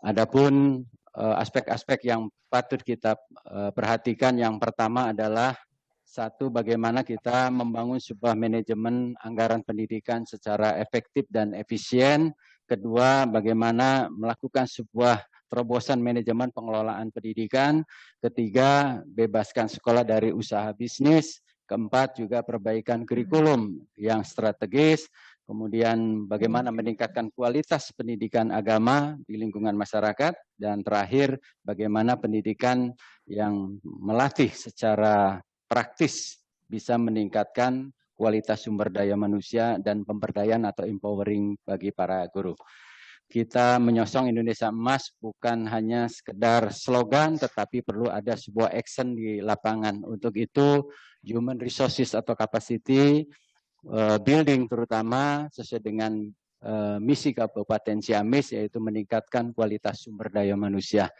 Adapun aspek-aspek yang patut kita perhatikan, yang pertama adalah satu, bagaimana kita membangun sebuah manajemen anggaran pendidikan secara efektif dan efisien. Kedua, bagaimana melakukan sebuah terobosan manajemen pengelolaan pendidikan. Ketiga, bebaskan sekolah dari usaha bisnis. Keempat, juga perbaikan kurikulum yang strategis. Kemudian bagaimana meningkatkan kualitas pendidikan agama di lingkungan masyarakat. Dan terakhir, bagaimana pendidikan yang melatih secara praktis bisa meningkatkan kualitas sumber daya manusia dan pemberdayaan atau empowering bagi para guru. Kita menyosong Indonesia Emas bukan hanya sekedar slogan, tetapi perlu ada sebuah action di lapangan. Untuk itu, human resources atau capacity building terutama sesuai dengan misi Kabupaten Ciamis, yaitu meningkatkan kualitas sumber daya manusia.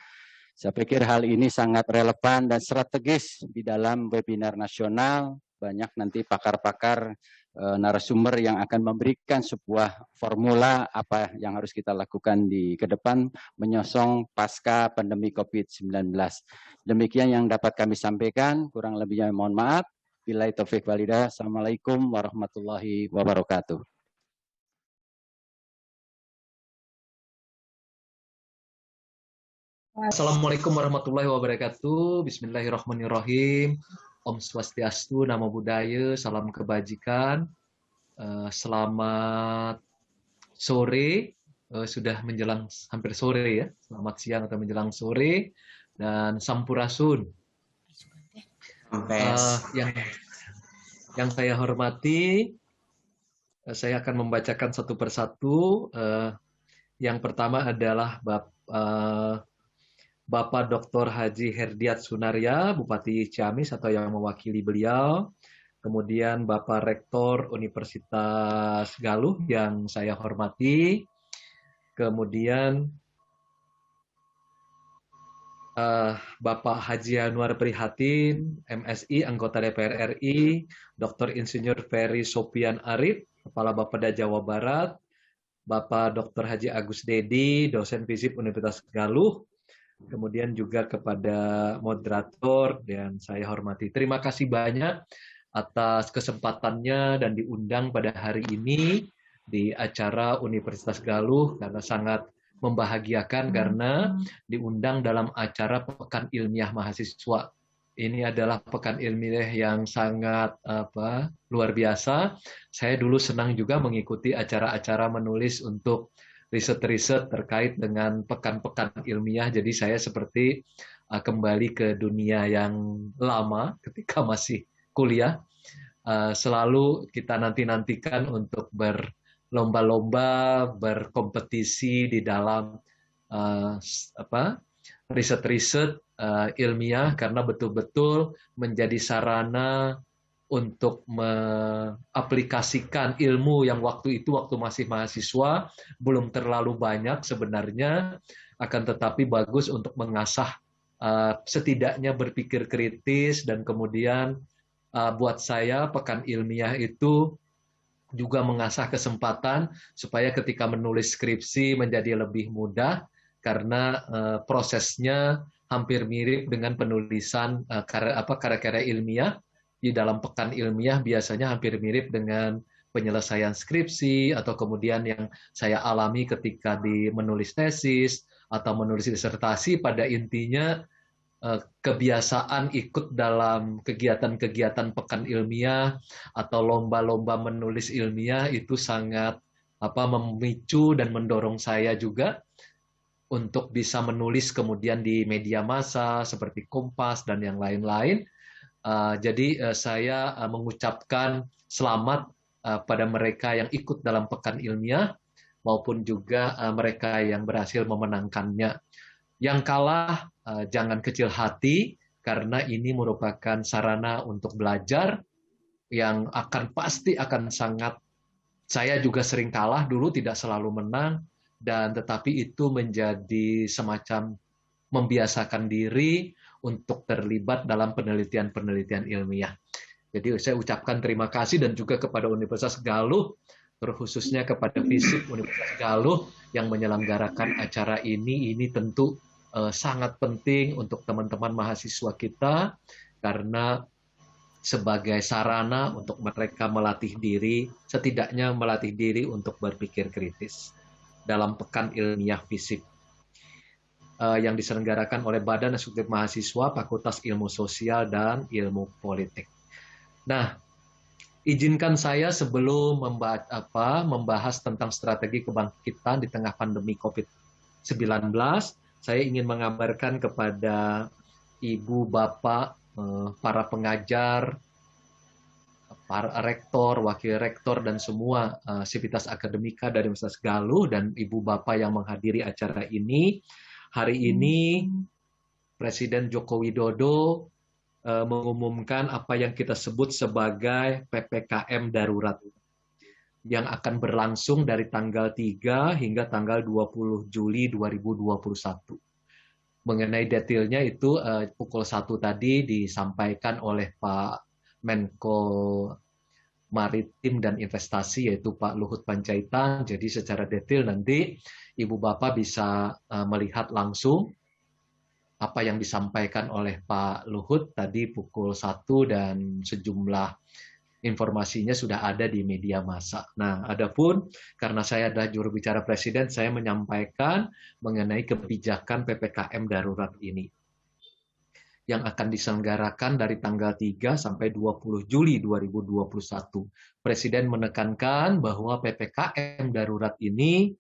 Saya pikir hal ini sangat relevan dan strategis di dalam webinar nasional. Banyak nanti pakar-pakar narasumber yang akan memberikan sebuah formula apa yang harus kita lakukan di ke depan menyosong pasca pandemi COVID-19. Demikian yang dapat kami sampaikan, kurang lebihnya mohon maaf. Billahi taufik walhidayah. Assalamualaikum warahmatullahi wabarakatuh. Assalamualaikum warahmatullahi wabarakatuh. Bismillahirrahmanirrahim. Om Swastiastu, Namo Buddhaya, salam kebajikan. Selamat sore, sudah menjelang hampir sore ya. Selamat siang atau menjelang sore. Dan Sampurasun. Yang saya hormati, saya akan membacakan satu persatu. Yang pertama adalah Bapak Dr. Haji Herdiat Sunaria, Bupati Ciamis atau yang mewakili beliau. Kemudian Bapak Rektor Universitas Galuh yang saya hormati. Kemudian Bapak Haji Anwar Prihatin, MSI, anggota DPR RI, Dr. Insinyur Ferry Sopian Arif, Kepala Bapeda Jawa Barat, Bapak Dr. Haji Agus Dedi, dosen FISIP Universitas Galuh, kemudian juga kepada moderator yang saya hormati. Terima kasih banyak atas kesempatannya dan diundang pada hari ini di acara Universitas Galuh, karena sangat membahagiakan karena diundang dalam acara Pekan Ilmiah Mahasiswa. Ini adalah pekan ilmiah yang sangat luar biasa. Saya dulu senang juga mengikuti acara-acara menulis untuk riset-riset terkait dengan pekan-pekan ilmiah. Jadi saya seperti kembali ke dunia yang lama ketika masih kuliah. Selalu kita nanti-nantikan untuk berlomba-lomba, berkompetisi di dalam riset-riset ilmiah, karena betul-betul menjadi sarana untuk mengaplikasikan ilmu yang waktu masih mahasiswa belum terlalu banyak sebenarnya, akan tetapi bagus untuk mengasah setidaknya berpikir kritis. Dan kemudian buat saya pekan ilmiah itu juga mengasah kesempatan supaya ketika menulis skripsi menjadi lebih mudah, karena prosesnya hampir mirip dengan penulisan karya-karya ilmiah. Di dalam pekan ilmiah biasanya hampir mirip dengan penyelesaian skripsi, atau kemudian yang saya alami ketika menulis tesis atau menulis disertasi. Pada intinya kebiasaan ikut dalam kegiatan-kegiatan pekan ilmiah atau lomba-lomba menulis ilmiah itu sangat memicu dan mendorong saya juga untuk bisa menulis kemudian di media massa seperti Kompas dan yang lain-lain. Jadi saya mengucapkan selamat pada mereka yang ikut dalam pekan ilmiah maupun juga mereka yang berhasil memenangkannya. Yang kalah jangan kecil hati, karena ini merupakan sarana untuk belajar yang pasti akan sangat. Saya juga sering kalah dulu, tidak selalu menang, dan tetapi itu menjadi semacam membiasakan diri untuk terlibat dalam penelitian-penelitian ilmiah. Jadi saya ucapkan terima kasih dan juga kepada Universitas Galuh, terkhususnya kepada FISIP Universitas Galuh yang menyelenggarakan acara ini tentu sangat penting untuk teman-teman mahasiswa kita karena sebagai sarana untuk mereka melatih diri, setidaknya melatih diri untuk berpikir kritis dalam pekan ilmiah fisik yang diselenggarakan oleh Badan Eksekutif Mahasiswa Fakultas Ilmu Sosial dan Ilmu Politik. Nah, izinkan saya sebelum membahas tentang strategi kebangkitan di tengah pandemi COVID-19, saya ingin mengabarkan kepada Ibu, Bapak, para pengajar, para rektor, wakil rektor, dan semua sivitas akademika dari Universitas Galuh dan Ibu Bapak yang menghadiri acara ini. Hari ini Presiden Joko Widodo mengumumkan apa yang kita sebut sebagai PPKM darurat yang akan berlangsung dari tanggal 3 hingga tanggal 20 Juli 2021. Mengenai detailnya itu pukul 1 tadi disampaikan oleh Pak Menko Maritim dan Investasi yaitu Pak Luhut Panjaitan. Jadi secara detail nanti Ibu Bapak bisa melihat langsung apa yang disampaikan oleh Pak Luhut tadi pukul 1 dan sejumlah informasinya sudah ada di media massa. Nah, adapun karena saya adalah juru bicara Presiden, saya menyampaikan mengenai kebijakan PPKM darurat ini yang akan diselenggarakan dari tanggal 3 sampai 20 Juli 2021. Presiden menekankan bahwa PPKM darurat ini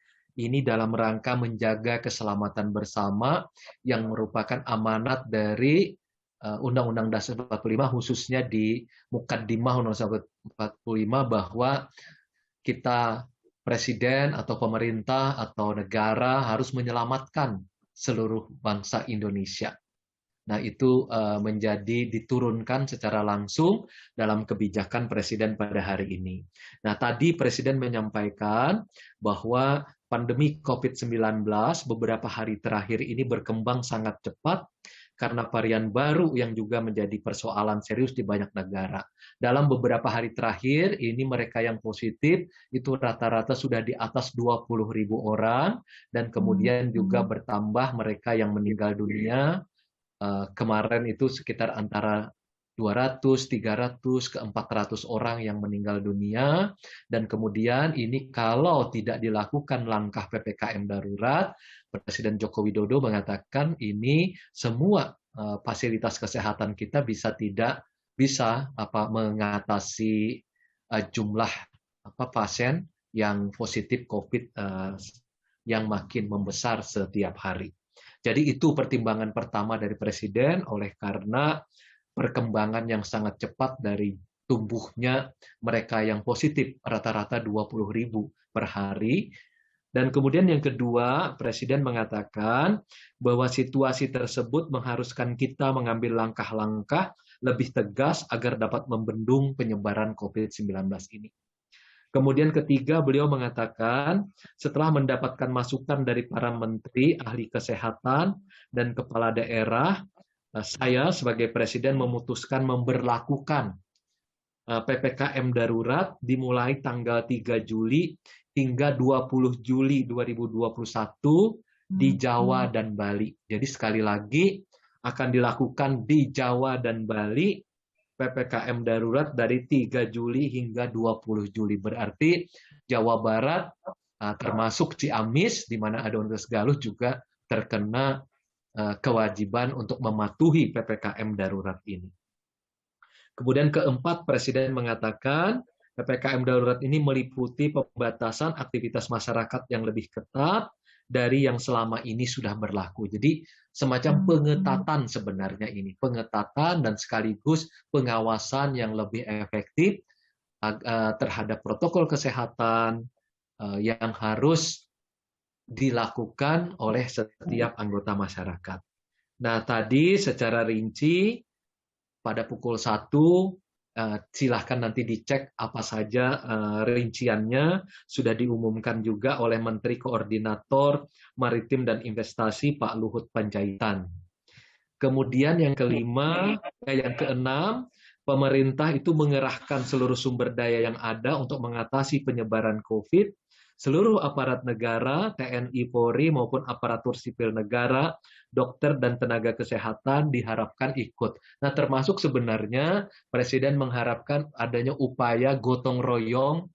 dalam rangka menjaga keselamatan bersama yang merupakan amanat dari Undang-Undang Dasar 45 khususnya di Mukaddimah Undang-Undang 45 bahwa kita presiden atau pemerintah atau negara harus menyelamatkan seluruh bangsa Indonesia. Nah, itu menjadi diturunkan secara langsung dalam kebijakan presiden pada hari ini. Nah, tadi presiden menyampaikan bahwa pandemi COVID-19 beberapa hari terakhir ini berkembang sangat cepat karena varian baru yang juga menjadi persoalan serius di banyak negara. Dalam beberapa hari terakhir, ini mereka yang positif itu rata-rata sudah di atas 20.000 orang, dan kemudian juga bertambah mereka yang meninggal dunia. Kemarin itu sekitar antara 200, 300 ke 400 orang yang meninggal dunia, dan kemudian ini kalau tidak dilakukan langkah PPKM darurat, Presiden Joko Widodo mengatakan ini semua fasilitas kesehatan kita tidak bisa mengatasi jumlah pasien yang positif COVID yang makin membesar setiap hari. Jadi itu pertimbangan pertama dari Presiden oleh karena perkembangan yang sangat cepat dari tumbuhnya mereka yang positif rata-rata 20.000 per hari. Dan kemudian yang kedua, Presiden mengatakan bahwa situasi tersebut mengharuskan kita mengambil langkah-langkah lebih tegas agar dapat membendung penyebaran COVID-19 ini. Kemudian ketiga, beliau mengatakan setelah mendapatkan masukan dari para menteri, ahli kesehatan, dan kepala daerah, saya sebagai Presiden memutuskan memberlakukan PPKM darurat dimulai tanggal 3 Juli hingga 20 Juli 2021 di Jawa dan Bali. Jadi sekali lagi akan dilakukan di Jawa dan Bali PPKM darurat dari 3 Juli hingga 20 Juli. Berarti Jawa Barat termasuk Ciamis di mana ada Universitas Galuh juga terkena kewajiban untuk mematuhi PPKM darurat ini. Kemudian keempat, Presiden mengatakan PPKM darurat ini meliputi pembatasan aktivitas masyarakat yang lebih ketat dari yang selama ini sudah berlaku. Jadi semacam pengetatan sebenarnya ini, pengetatan dan sekaligus pengawasan yang lebih efektif terhadap protokol kesehatan yang harus dilakukan oleh setiap anggota masyarakat. Nah, tadi secara rinci pada pukul 1 silahkan nanti dicek apa saja rinciannya, sudah diumumkan juga oleh Menteri Koordinator Maritim dan Investasi Pak Luhut Panjaitan. Kemudian yang keenam, pemerintah itu mengerahkan seluruh sumber daya yang ada untuk mengatasi penyebaran COVID Seluruh aparat negara, TNI, Polri, maupun aparatur sipil negara, dokter dan tenaga kesehatan diharapkan ikut. Nah, termasuk sebenarnya Presiden mengharapkan adanya upaya gotong royong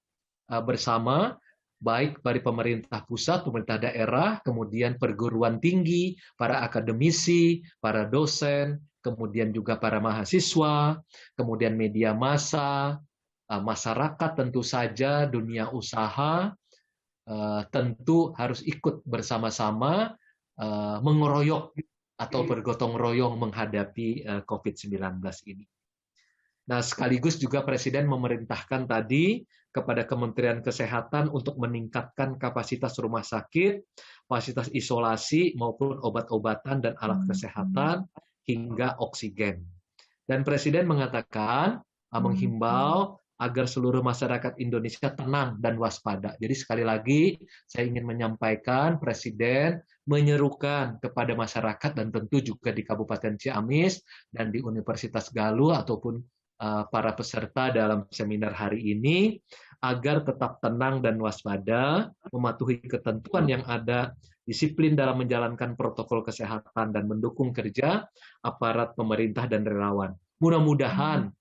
bersama, baik dari pemerintah pusat, pemerintah daerah, kemudian perguruan tinggi, para akademisi, para dosen, kemudian juga para mahasiswa, kemudian media massa, masyarakat tentu saja, dunia usaha, tentu harus ikut bersama-sama mengeroyok atau bergotong royong menghadapi COVID-19 ini. Nah, sekaligus juga Presiden memerintahkan tadi kepada Kementerian Kesehatan untuk meningkatkan kapasitas rumah sakit, fasilitas isolasi maupun obat-obatan dan alat kesehatan hingga oksigen. Dan Presiden mengatakan, menghimbau agar seluruh masyarakat Indonesia tenang dan waspada. Jadi sekali lagi saya ingin menyampaikan Presiden menyerukan kepada masyarakat dan tentu juga di Kabupaten Ciamis dan di Universitas Galuh ataupun para peserta dalam seminar hari ini agar tetap tenang dan waspada, mematuhi ketentuan yang ada, disiplin dalam menjalankan protokol kesehatan dan mendukung kerja aparat pemerintah dan relawan. Mudah-mudahan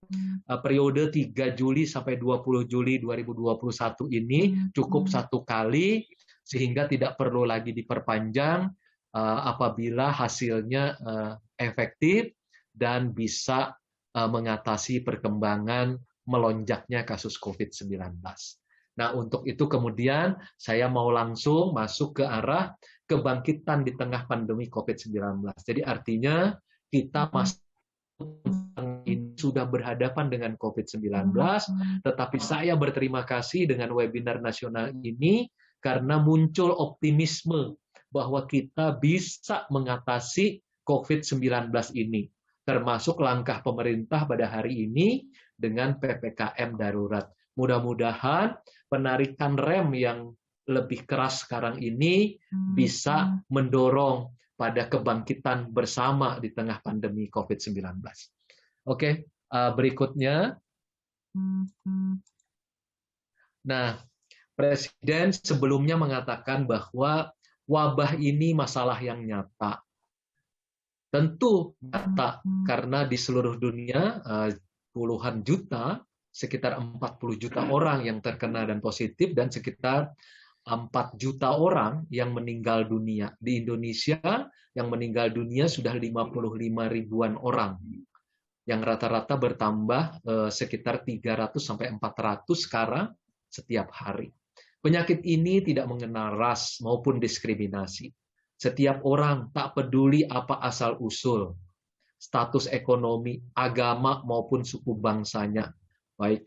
periode 3 Juli sampai 20 Juli 2021 ini cukup satu kali sehingga tidak perlu lagi diperpanjang apabila hasilnya efektif dan bisa mengatasi perkembangan melonjaknya kasus COVID-19. Nah, untuk itu kemudian saya mau langsung masuk ke arah kebangkitan di tengah pandemi COVID-19. Jadi artinya kita masih sudah berhadapan dengan COVID-19, tetapi saya berterima kasih dengan webinar nasional ini karena muncul optimisme bahwa kita bisa mengatasi COVID-19 ini, termasuk langkah pemerintah pada hari ini dengan PPKM darurat. Mudah-mudahan penarikan rem yang lebih keras sekarang ini bisa mendorong pada kebangkitan bersama di tengah pandemi COVID-19. Oke, berikutnya. Nah, Presiden sebelumnya mengatakan bahwa wabah ini masalah yang nyata. Tentu nyata, karena di seluruh dunia puluhan juta, sekitar 40 juta orang yang terkena dan positif, dan sekitar 4 juta orang yang meninggal dunia. Di Indonesia, yang meninggal dunia sudah 55 ribuan orang, yang rata-rata bertambah sekitar 300 sampai 400 sekarang setiap hari. Penyakit ini tidak mengenal ras maupun diskriminasi. Setiap orang, tak peduli apa asal-usul, status ekonomi, agama maupun suku bangsanya. Baik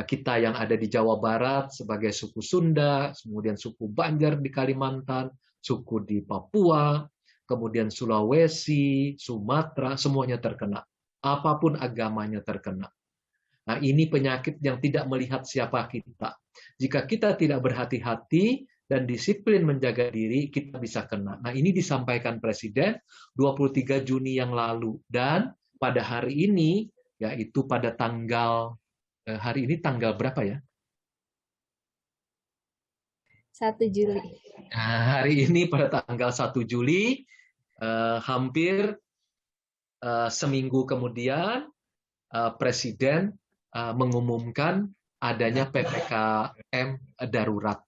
kita yang ada di Jawa Barat sebagai suku Sunda, kemudian suku Banjar di Kalimantan, suku di Papua, kemudian Sulawesi, Sumatera, semuanya terkena. Apapun agamanya terkena. Nah, ini penyakit yang tidak melihat siapa kita. Jika kita tidak berhati-hati dan disiplin menjaga diri, kita bisa kena. Nah, ini disampaikan Presiden 23 Juni yang lalu. Dan pada hari ini, yaitu pada tanggal, hari ini tanggal berapa ya? 1 Juli. Nah, hari ini pada tanggal 1 Juli, hampir seminggu kemudian, Presiden mengumumkan adanya PPKM darurat.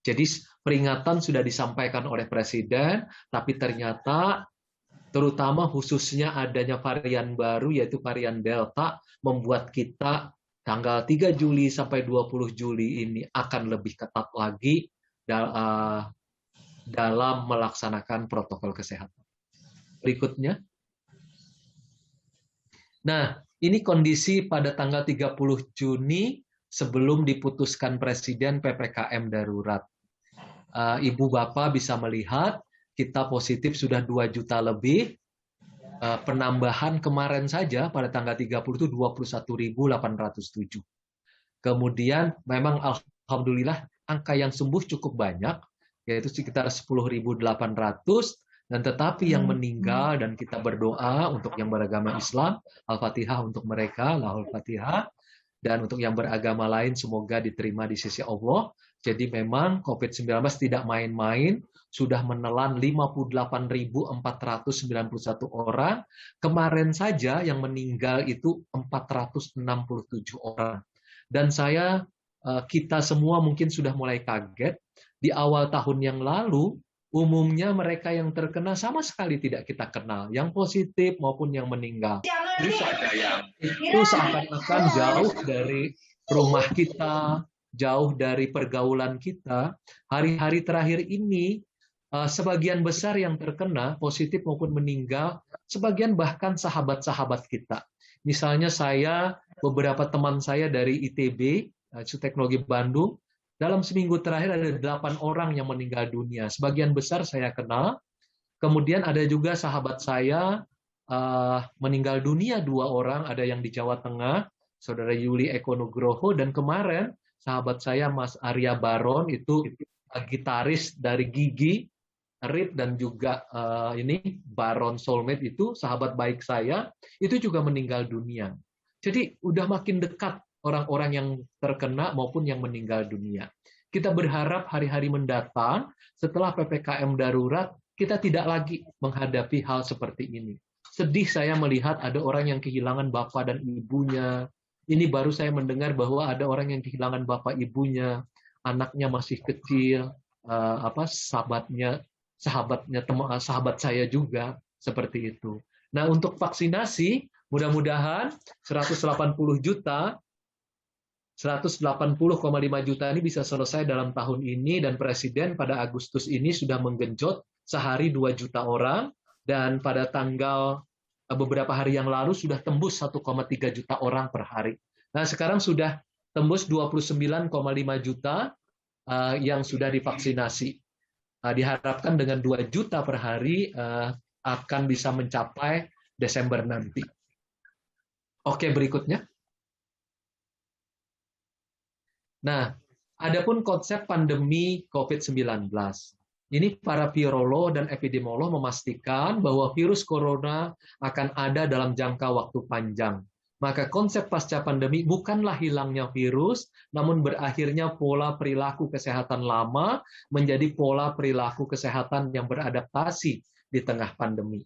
Jadi peringatan sudah disampaikan oleh Presiden, tapi ternyata terutama khususnya adanya varian baru yaitu varian Delta membuat kita tanggal 3 Juli sampai 20 Juli ini akan lebih ketat lagi dalam melaksanakan protokol kesehatan. Berikutnya. Nah, ini kondisi pada tanggal 30 Juni sebelum diputuskan Presiden PPKM darurat. Ibu Bapak bisa melihat kita positif sudah 2 juta lebih. Penambahan kemarin saja pada tanggal 30 itu 21.807. Kemudian memang alhamdulillah angka yang sembuh cukup banyak, yaitu sekitar 10.800. Dan tetapi yang meninggal, dan kita berdoa untuk yang beragama Islam, Al-Fatihah untuk mereka, Al-Fatihah, dan untuk yang beragama lain semoga diterima di sisi Allah. Jadi memang COVID-19 tidak main-main, sudah menelan 58.491 orang. Kemarin saja yang meninggal itu 467 orang. Dan kita semua mungkin sudah mulai kaget, di awal tahun yang lalu, umumnya mereka yang terkena sama sekali tidak kita kenal, yang positif maupun yang meninggal. Itu seakan-akan jauh dari rumah kita, jauh dari pergaulan kita. Hari-hari terakhir ini, sebagian besar yang terkena, positif maupun meninggal, sebagian bahkan sahabat-sahabat kita. Misalnya beberapa teman saya dari ITB, Institut Teknologi Bandung, dalam seminggu terakhir ada 8 orang yang meninggal dunia. Sebagian besar saya kenal. Kemudian ada juga sahabat saya meninggal dunia 2 orang, ada yang di Jawa Tengah, Saudara Yuli Eko Nugroho, dan kemarin sahabat saya Mas Arya Baron, itu gitaris dari Gigi, Rip, dan juga Baron Soulmate, itu sahabat baik saya, itu juga meninggal dunia. Jadi udah makin dekat orang-orang yang terkena maupun yang meninggal dunia. Kita berharap hari-hari mendatang, setelah PPKM darurat, kita tidak lagi menghadapi hal seperti ini. Sedih saya melihat ada orang yang kehilangan bapak dan ibunya. Ini baru saya mendengar bahwa ada orang yang kehilangan bapak ibunya, anaknya masih kecil, sahabat saya juga seperti itu. Nah, untuk vaksinasi, mudah-mudahan 180,5 juta ini bisa selesai dalam tahun ini, dan Presiden pada Agustus ini sudah menggenjot sehari 2 juta orang, dan pada beberapa hari yang lalu sudah tembus 1,3 juta orang per hari. Nah, sekarang sudah tembus 29,5 juta yang sudah divaksinasi. Diharapkan dengan 2 juta per hari akan bisa mencapai Desember nanti. Oke, berikutnya. Nah, adapun konsep pandemi COVID-19. Ini para virolog dan epidemiolog memastikan bahwa virus corona akan ada dalam jangka waktu panjang. Maka konsep pasca pandemi bukanlah hilangnya virus, namun berakhirnya pola perilaku kesehatan lama menjadi pola perilaku kesehatan yang beradaptasi di tengah pandemi.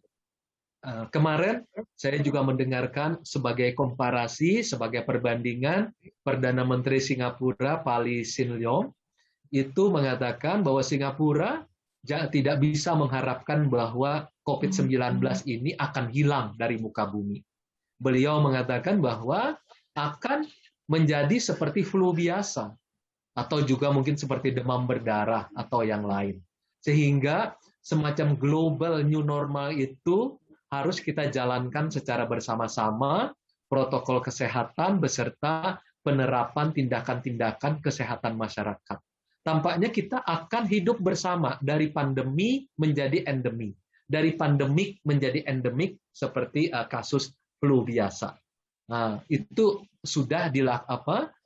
Kemarin saya juga mendengarkan sebagai komparasi, sebagai perbandingan, Perdana Menteri Singapura, Lee Hsien Loong, itu mengatakan bahwa Singapura tidak bisa mengharapkan bahwa COVID-19 ini akan hilang dari muka bumi. Beliau mengatakan bahwa akan menjadi seperti flu biasa, atau juga mungkin seperti demam berdarah atau yang lain. Sehingga semacam global new normal itu harus kita jalankan secara bersama-sama, protokol kesehatan beserta penerapan tindakan-tindakan kesehatan masyarakat. Tampaknya kita akan hidup bersama dari pandemi menjadi endemi, dari pandemik menjadi endemik seperti kasus flu biasa. Nah, itu sudah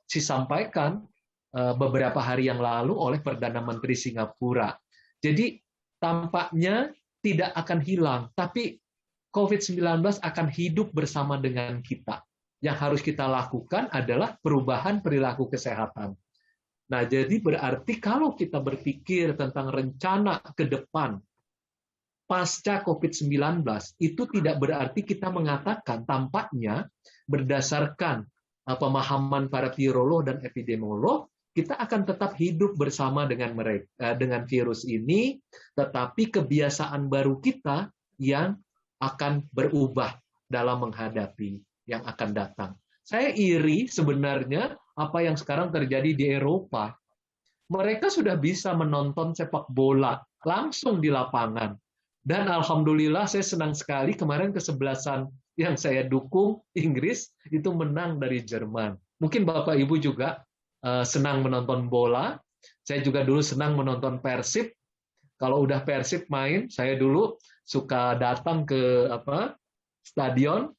disampaikan beberapa hari yang lalu oleh Perdana Menteri Singapura. Jadi tampaknya tidak akan hilang, tapi COVID-19 akan hidup bersama dengan kita. Yang harus kita lakukan adalah perubahan perilaku kesehatan. Nah, jadi berarti kalau kita berpikir tentang rencana ke depan pasca COVID-19, itu tidak berarti kita mengatakan tampaknya berdasarkan pemahaman para virolog dan epidemiolog, kita akan tetap hidup bersama dengan virus ini, tetapi kebiasaan baru kita yang akan berubah dalam menghadapi yang akan datang. Saya iri sebenarnya apa yang sekarang terjadi di Eropa. Mereka sudah bisa menonton sepak bola langsung di lapangan. Dan alhamdulillah saya senang sekali kemarin kesebelasan yang saya dukung, Inggris, itu menang dari Jerman. Mungkin Bapak Ibu juga senang menonton bola. Saya juga dulu senang menonton Persib. Kalau udah Persib main, saya dulu suka datang ke stadion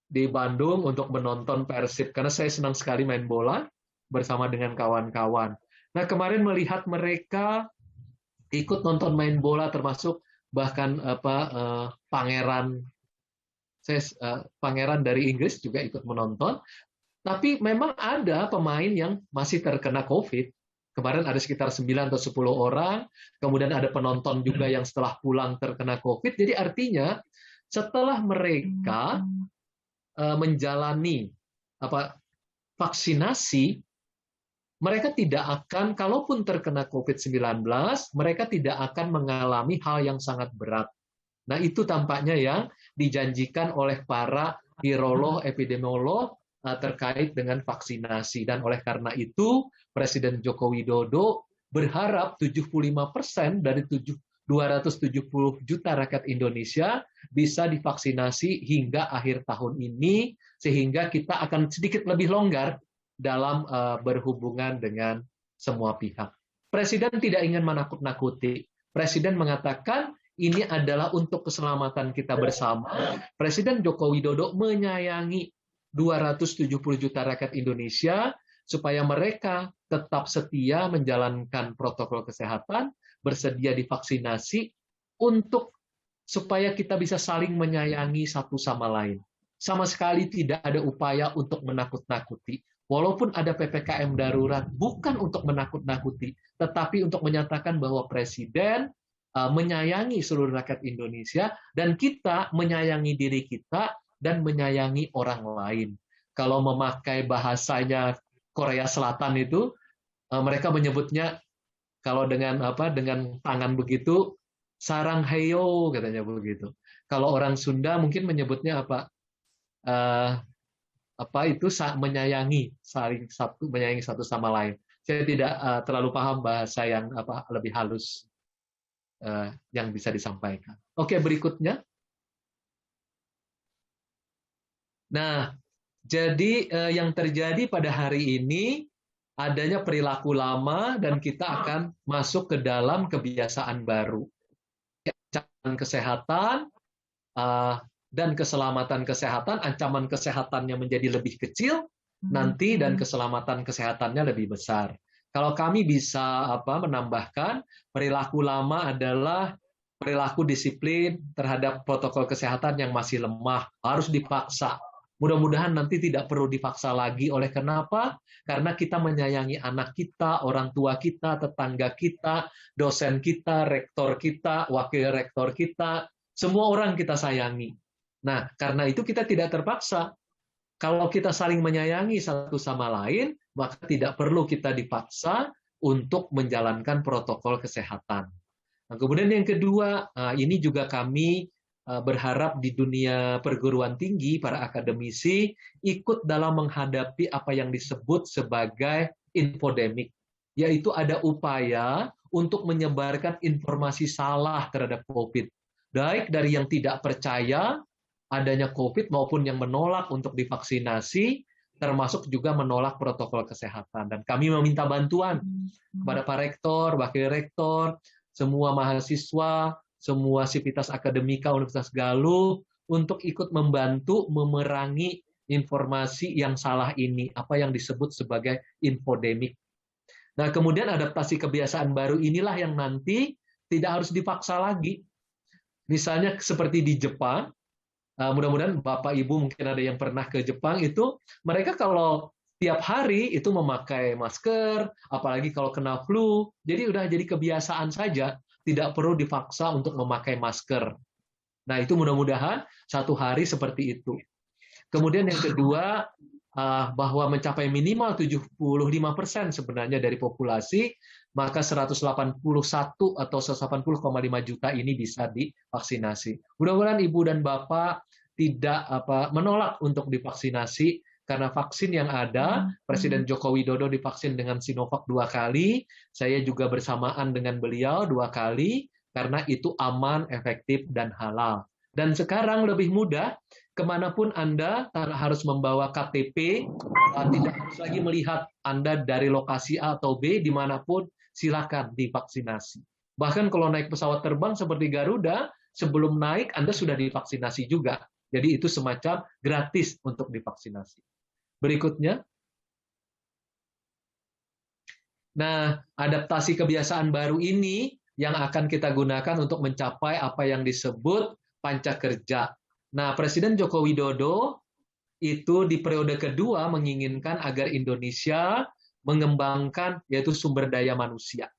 di Bandung untuk menonton Persib karena saya senang sekali main bola bersama dengan kawan-kawan. Nah, kemarin melihat mereka ikut nonton main bola, termasuk bahkan pangeran dari Inggris juga ikut menonton. Tapi memang ada pemain yang masih terkena COVID. Kemarin ada sekitar 9 atau 10 orang, kemudian ada penonton juga yang setelah pulang terkena COVID. Jadi artinya setelah mereka menjalani vaksinasi, mereka tidak akan, kalaupun terkena COVID-19, mereka tidak akan mengalami hal yang sangat berat. Nah, itu tampaknya yang dijanjikan oleh para virolog, epidemiolog terkait dengan vaksinasi. Dan oleh karena itu, Presiden Joko Widodo berharap 75% dari 270 juta rakyat Indonesia bisa divaksinasi hingga akhir tahun ini, sehingga kita akan sedikit lebih longgar dalam berhubungan dengan semua pihak. Presiden tidak ingin menakut-nakuti. Presiden mengatakan ini adalah untuk keselamatan kita bersama. Presiden Joko Widodo menyayangi 270 juta rakyat Indonesia supaya mereka tetap setia menjalankan protokol kesehatan, bersedia divaksinasi untuk supaya kita bisa saling menyayangi satu sama lain. Sama sekali tidak ada upaya untuk menakut-nakuti. Walaupun ada PPKM darurat, bukan untuk menakut-nakuti, tetapi untuk menyatakan bahwa Presiden menyayangi seluruh rakyat Indonesia, dan kita menyayangi diri kita dan menyayangi orang lain. Kalau memakai bahasanya Korea Selatan itu, mereka menyebutnya kalau dengan tangan begitu, sarang heyo katanya begitu. Kalau orang Sunda mungkin menyebutnya menyayangi, menyayangi satu sama lain. Saya tidak terlalu paham bahasa yang lebih halus yang bisa disampaikan. Oke, berikutnya. Nah, jadi yang terjadi pada hari ini adanya perilaku lama dan kita akan masuk ke dalam kebiasaan baru. Ancaman kesehatan dan keselamatan kesehatan, ancaman kesehatannya menjadi lebih kecil nanti dan keselamatan kesehatannya lebih besar. Kalau kami bisa menambahkan, perilaku lama adalah perilaku disiplin terhadap protokol kesehatan yang masih lemah, harus dipaksa. Mudah-mudahan nanti tidak perlu dipaksa lagi. Oleh kenapa? Karena kita menyayangi anak kita, orang tua kita, tetangga kita, dosen kita, rektor kita, wakil rektor kita, semua orang kita sayangi. Nah, karena itu kita tidak terpaksa. Kalau kita saling menyayangi satu sama lain, maka tidak perlu kita dipaksa untuk menjalankan protokol kesehatan. Nah, kemudian yang kedua, ini juga kami berharap di dunia perguruan tinggi, para akademisi ikut dalam menghadapi apa yang disebut sebagai infodemik, yaitu ada upaya untuk menyebarkan informasi salah terhadap COVID, baik dari yang tidak percaya adanya COVID maupun yang menolak untuk divaksinasi, termasuk juga menolak protokol kesehatan. Dan kami meminta bantuan kepada Pak Rektor, Wakil Rektor, semua mahasiswa, semua sivitas akademika Universitas Galuh untuk ikut membantu memerangi informasi yang salah ini, apa yang disebut sebagai infodemik. Nah, kemudian adaptasi kebiasaan baru inilah yang nanti tidak harus dipaksa lagi. Misalnya seperti di Jepang, mudah-mudahan Bapak Ibu mungkin ada yang pernah ke Jepang, itu mereka kalau tiap hari itu memakai masker, apalagi kalau kena flu, jadi udah jadi kebiasaan saja, tidak perlu dipaksa untuk memakai masker. Nah, itu mudah-mudahan satu hari seperti itu. Kemudian yang kedua, bahwa mencapai minimal 75% sebenarnya dari populasi, maka 181 atau 180,5 juta ini bisa divaksinasi. Mudah-mudahan Ibu dan Bapak tidak menolak untuk divaksinasi, karena vaksin yang ada, Presiden Joko Widodo divaksin dengan Sinovac 2 kali, saya juga bersamaan dengan beliau 2 kali, karena itu aman, efektif, dan halal. Dan sekarang lebih mudah, kemanapun Anda harus membawa KTP, tidak harus lagi melihat Anda dari lokasi A atau B, dimanapun silakan divaksinasi. Bahkan kalau naik pesawat terbang seperti Garuda, sebelum naik Anda sudah divaksinasi juga. Jadi itu semacam gratis untuk divaksinasi. Berikutnya. Nah, adaptasi kebiasaan baru ini yang akan kita gunakan untuk mencapai apa yang disebut panca kerja. Nah, Presiden Joko Widodo itu di periode kedua menginginkan agar Indonesia mengembangkan yaitu sumber daya manusia.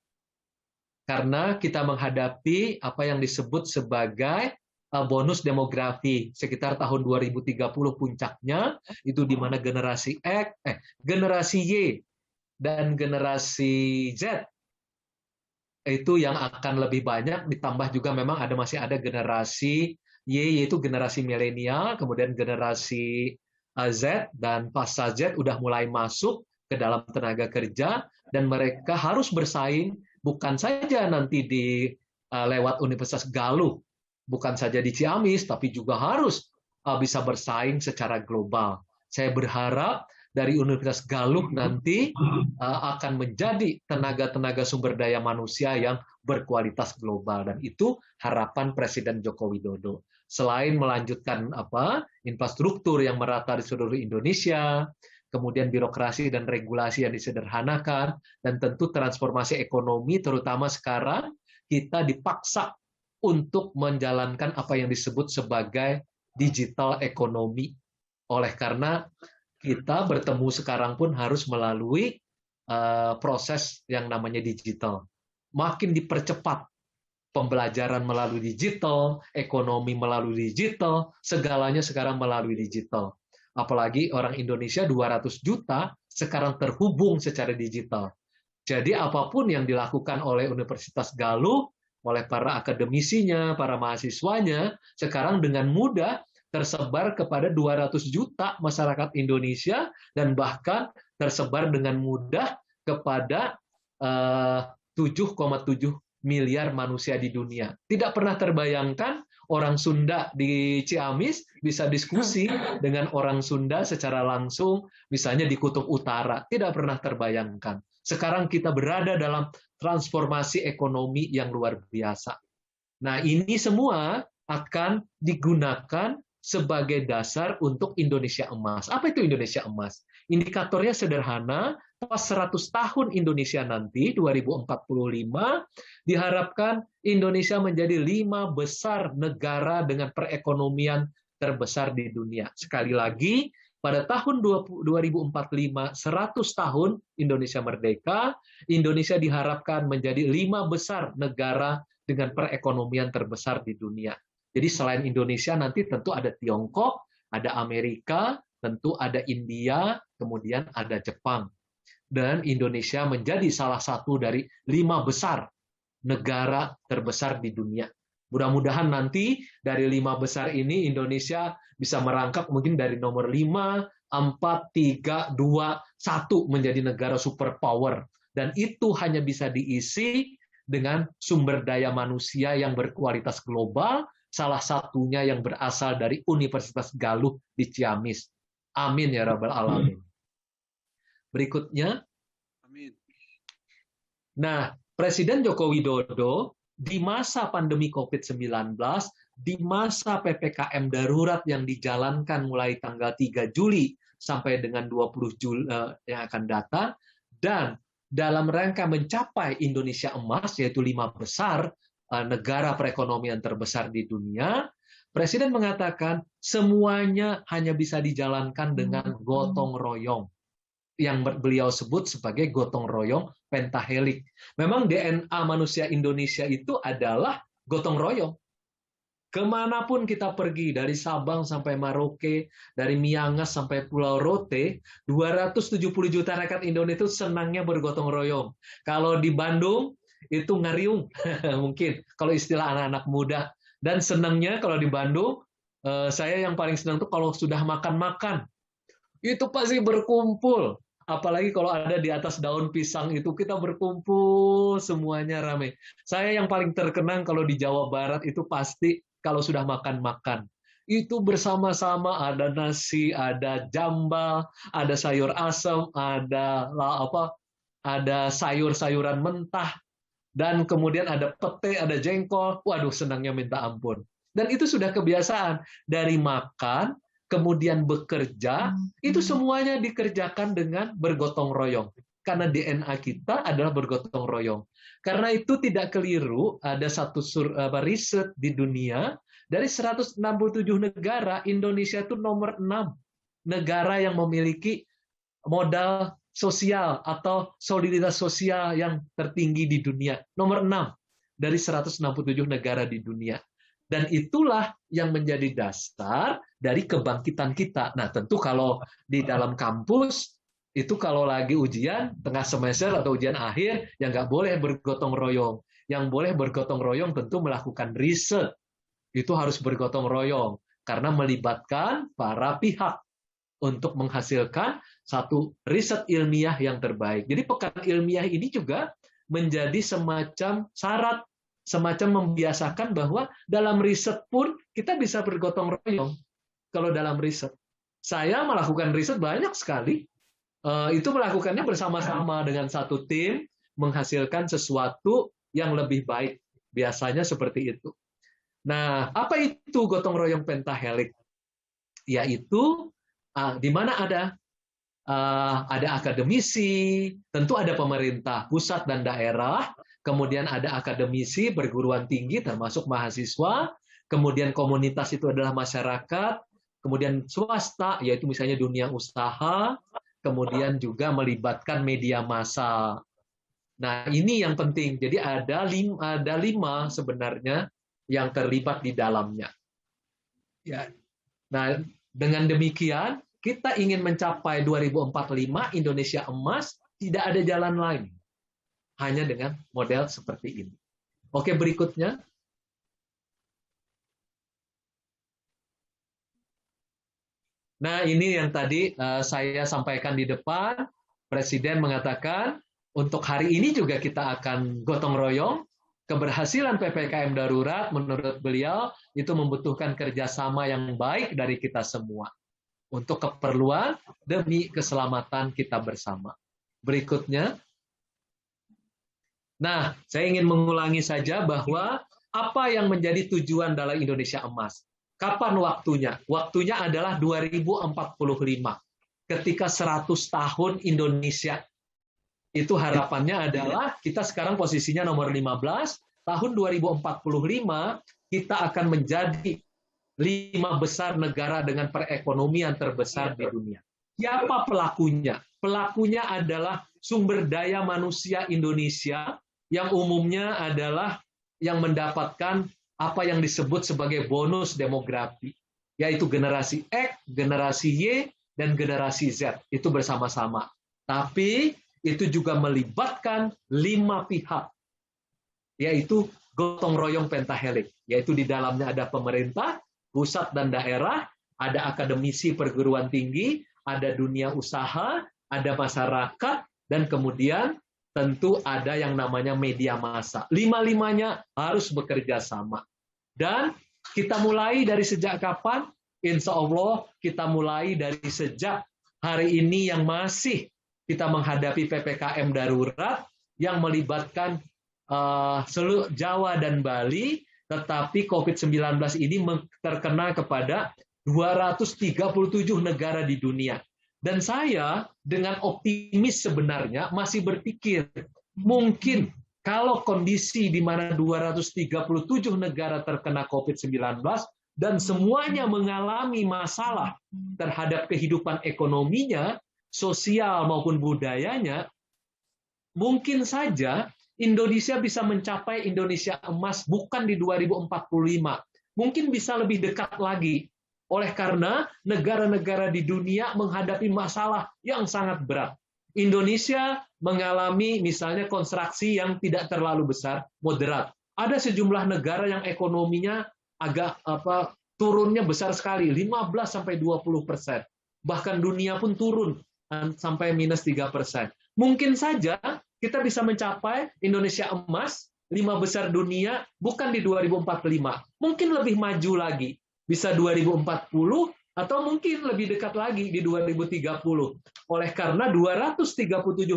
Karena kita menghadapi apa yang disebut sebagai bonus demografi sekitar tahun 2030 puncaknya, itu di mana generasi Y dan generasi Z itu yang akan lebih banyak, ditambah juga memang masih ada generasi Y, yaitu generasi milenial, kemudian generasi Z, dan pasca Z udah mulai masuk ke dalam tenaga kerja, dan mereka harus bersaing bukan saja nanti lewat Universitas Galuh, bukan saja di Ciamis, tapi juga harus bisa bersaing secara global. Saya berharap dari Universitas Galuh nanti akan menjadi tenaga-tenaga sumber daya manusia yang berkualitas global, dan itu harapan Presiden Joko Widodo. Selain melanjutkan infrastruktur yang merata di seluruh Indonesia, kemudian birokrasi dan regulasi yang disederhanakan, dan tentu transformasi ekonomi, terutama sekarang kita dipaksa untuk menjalankan apa yang disebut sebagai digital ekonomi. Oleh karena kita bertemu sekarang pun harus melalui proses yang namanya digital. Makin dipercepat pembelajaran melalui digital, ekonomi melalui digital, segalanya sekarang melalui digital. Apalagi orang Indonesia 200 juta sekarang terhubung secara digital. Jadi apapun yang dilakukan oleh Universitas Galuh, oleh para akademisinya, para mahasiswanya, sekarang dengan mudah tersebar kepada 200 juta masyarakat Indonesia, dan bahkan tersebar dengan mudah kepada 7,7 miliar manusia di dunia. Tidak pernah terbayangkan orang Sunda di Ciamis bisa diskusi dengan orang Sunda secara langsung, misalnya di Kutub Utara. Tidak pernah terbayangkan. Sekarang kita berada dalam transformasi ekonomi yang luar biasa. Nah, ini semua akan digunakan sebagai dasar untuk Indonesia Emas. Apa itu Indonesia Emas? Indikatornya sederhana, pas 100 tahun Indonesia nanti, 2045, diharapkan Indonesia menjadi 5 besar negara dengan perekonomian terbesar di dunia. Sekali lagi, pada tahun 2045, 100 tahun Indonesia merdeka, Indonesia diharapkan menjadi 5 besar negara dengan perekonomian terbesar di dunia. Jadi selain Indonesia nanti tentu ada Tiongkok, ada Amerika, tentu ada India, kemudian ada Jepang. Dan Indonesia menjadi salah satu dari 5 besar negara terbesar di dunia. Mudah-mudahan nanti dari 5 besar ini Indonesia bisa merangkak mungkin dari nomor 5, 4, 3, 2, 1 menjadi negara superpower. Dan itu hanya bisa diisi dengan sumber daya manusia yang berkualitas global, salah satunya yang berasal dari Universitas Galuh di Ciamis. Amin ya Rabbal Alamin. Berikutnya. Amin. Nah, Presiden Joko Widodo di masa pandemi COVID-19, di masa PPKM darurat yang dijalankan mulai tanggal 3 Juli sampai dengan 20 Juli yang akan datang, dan dalam rangka mencapai Indonesia Emas, yaitu 5 besar negara perekonomian terbesar di dunia, Presiden mengatakan semuanya hanya bisa dijalankan dengan gotong royong, yang beliau sebut sebagai gotong royong pentahelik. Memang DNA manusia Indonesia itu adalah gotong royong. Kemanapun kita pergi, dari Sabang sampai Merauke, dari Miangas sampai Pulau Rote, 270 juta rakyat Indonesia itu senangnya bergotong royong. Kalau di Bandung, itu ngariung, mungkin kalau istilah anak-anak muda. Dan senangnya kalau di Bandung, saya yang paling senang tuh kalau sudah makan-makan, itu pasti berkumpul. Apalagi kalau ada di atas daun pisang itu, kita berkumpul semuanya rame. Saya yang paling terkenang kalau di Jawa Barat itu pasti kalau sudah makan-makan. Itu bersama-sama, ada nasi, ada jambal, ada sayur asam, ada sayur-sayuran mentah, dan kemudian ada pete, ada jengkol. Waduh, senangnya minta ampun. Dan itu sudah kebiasaan. Dari makan, kemudian bekerja, itu semuanya dikerjakan dengan bergotong royong. Karena DNA kita adalah bergotong royong. Karena itu tidak keliru, ada satu riset di dunia, dari 167 negara, Indonesia itu nomor 6. negara yang memiliki modal sosial atau soliditas sosial yang tertinggi di dunia. Nomor 6 dari 167 negara di dunia. Dan itulah yang menjadi dasar dari kebangkitan kita. Nah, tentu kalau di dalam kampus, itu kalau lagi ujian, tengah semester atau ujian akhir, ya nggak boleh bergotong royong. Yang boleh bergotong royong tentu melakukan riset. Itu harus bergotong royong, karena melibatkan para pihak untuk menghasilkan satu riset ilmiah yang terbaik. Jadi pekan ilmiah ini juga menjadi semacam syarat, semacam membiasakan bahwa dalam riset pun kita bisa bergotong royong. Kalau dalam riset, saya melakukan riset banyak sekali. Itu melakukannya bersama-sama dengan satu tim, menghasilkan sesuatu yang lebih baik. Biasanya seperti itu. Nah, apa itu gotong royong pentahelik? Yaitu di mana ada akademisi, tentu ada pemerintah pusat dan daerah, kemudian ada akademisi perguruan tinggi termasuk mahasiswa, kemudian komunitas itu adalah masyarakat, kemudian swasta yaitu misalnya dunia usaha, kemudian juga melibatkan media massa. Nah, ini yang penting. Jadi ada lima sebenarnya yang terlibat di dalamnya. Ya. Nah, dengan demikian kita ingin mencapai 2045 Indonesia emas, tidak ada jalan lain. Hanya dengan model seperti ini. Oke, berikutnya. Nah, ini yang tadi saya sampaikan di depan. Presiden mengatakan, untuk hari ini juga kita akan gotong royong. Keberhasilan PPKM darurat, menurut beliau, itu membutuhkan kerjasama yang baik dari kita semua. Untuk keperluan demi keselamatan kita bersama. Berikutnya. Nah, saya ingin mengulangi saja bahwa apa yang menjadi tujuan dalam Indonesia Emas. Kapan waktunya? Waktunya adalah 2045. Ketika 100 tahun Indonesia. Itu harapannya adalah kita sekarang posisinya nomor 15. Tahun 2045 kita akan menjadi 5 besar negara dengan perekonomian terbesar di dunia. Siapa pelakunya? Pelakunya adalah sumber daya manusia Indonesia yang umumnya adalah yang mendapatkan apa yang disebut sebagai bonus demografi, yaitu generasi X, generasi Y, dan generasi Z. Itu bersama-sama. Tapi itu juga melibatkan 5 pihak, yaitu gotong royong pentahelik, yaitu di dalamnya ada pemerintah, pusat dan daerah, ada akademisi perguruan tinggi, ada dunia usaha, ada masyarakat, dan kemudian tentu ada yang namanya media massa. 5-5-nya harus bekerja sama. Dan kita mulai dari sejak kapan? Insya Allah kita mulai dari sejak hari ini yang masih kita menghadapi PPKM darurat yang melibatkan seluruh Jawa dan Bali, tetapi COVID-19 ini terkena kepada 237 negara di dunia. Dan saya dengan optimis sebenarnya masih berpikir, mungkin kalau kondisi di mana 237 negara terkena COVID-19 dan semuanya mengalami masalah terhadap kehidupan ekonominya, sosial maupun budayanya, mungkin saja Indonesia bisa mencapai Indonesia emas bukan di 2045, mungkin bisa lebih dekat lagi. Oleh karena negara-negara di dunia menghadapi masalah yang sangat berat. Indonesia mengalami misalnya konstruksi yang tidak terlalu besar, moderat. Ada sejumlah negara yang ekonominya agak turunnya besar sekali, 15-20%. Bahkan dunia pun turun sampai minus 3%. Mungkin saja kita bisa mencapai Indonesia emas, 5 besar dunia, bukan di 2045. Mungkin lebih maju lagi. Bisa 2040 atau mungkin lebih dekat lagi di 2030. Oleh karena 237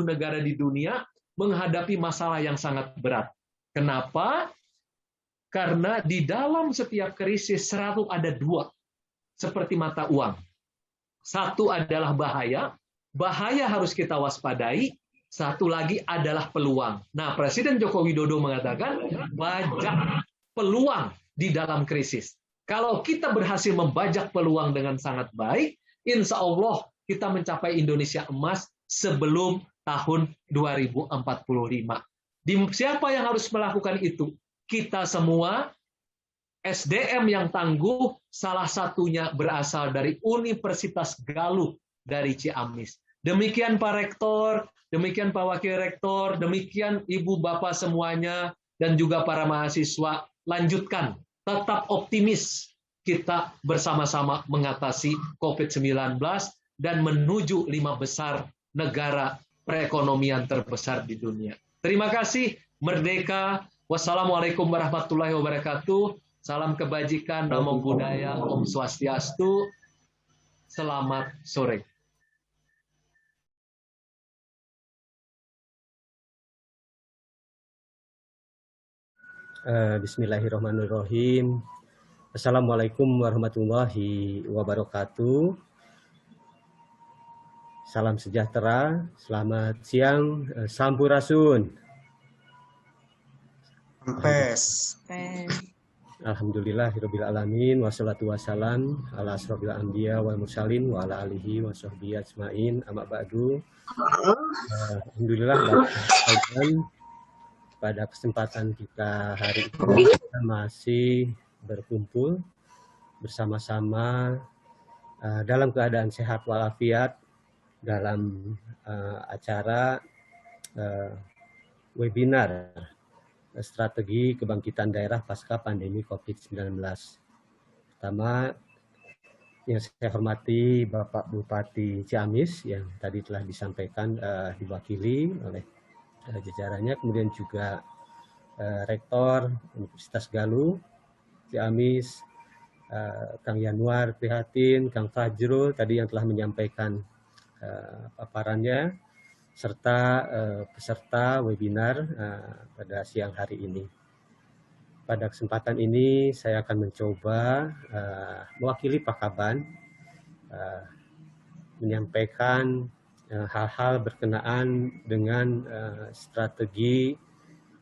negara di dunia menghadapi masalah yang sangat berat. Kenapa? Karena di dalam setiap krisis selalu ada 2. Seperti mata uang. Satu adalah bahaya. Bahaya harus kita waspadai. Satu lagi adalah peluang. Nah, Presiden Joko Widodo mengatakan bajak peluang di dalam krisis. Kalau kita berhasil membajak peluang dengan sangat baik, insya Allah kita mencapai Indonesia emas sebelum tahun 2045. Siapa yang harus melakukan itu? Kita semua. SDM yang tangguh, salah satunya berasal dari Universitas Galuh dari Ciamis. Demikian Pak Rektor, demikian Pak Wakil Rektor, demikian Ibu Bapak semuanya, dan juga para mahasiswa. Lanjutkan, tetap optimis. Kita bersama-sama mengatasi COVID-19 dan menuju 5 besar negara perekonomian terbesar di dunia. Terima kasih, merdeka. Wassalamualaikum warahmatullahi wabarakatuh. Salam kebajikan, namo buddhaya, Om Swastiastu. Selamat sore. Bismillahirrahmanirrahim. Assalamualaikum warahmatullahi wabarakatuh. Salam sejahtera, selamat siang, sampurasun. Pes. Alhamdulillahirabbil alamin wassalatu wassalam ala asrofil anbiya wal mursalin wa ala alihi wa sahbihi ajmain amma ba'du. Alhamdulillah pada kesempatan kita hari ini kita masih berkumpul bersama-sama dalam keadaan sehat walafiat dalam acara webinar strategi kebangkitan daerah pasca pandemi COVID-19. Pertama, yang saya hormati Bapak Bupati Ciamis yang tadi telah disampaikan diwakili oleh jajarannya, kemudian juga Rektor Universitas Galuh Ciamis, Kang Yanuar Prihatin, Kang Fajrul tadi yang telah menyampaikan paparannya, serta peserta webinar pada siang hari ini. Pada kesempatan ini saya akan mencoba mewakili Pak Kaban menyampaikan hal-hal berkenaan dengan strategi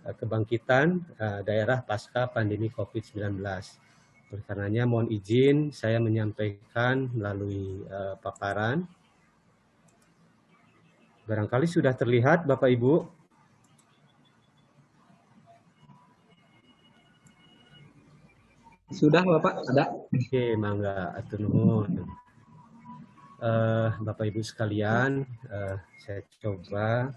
kebangkitan daerah pasca pandemi COVID-19. Oleh karenanya mohon izin saya menyampaikan melalui paparan. Barangkali sudah terlihat Bapak Ibu. Sudah Bapak, ada. Oke, mangga atur nuhun. Bapak Ibu sekalian, saya coba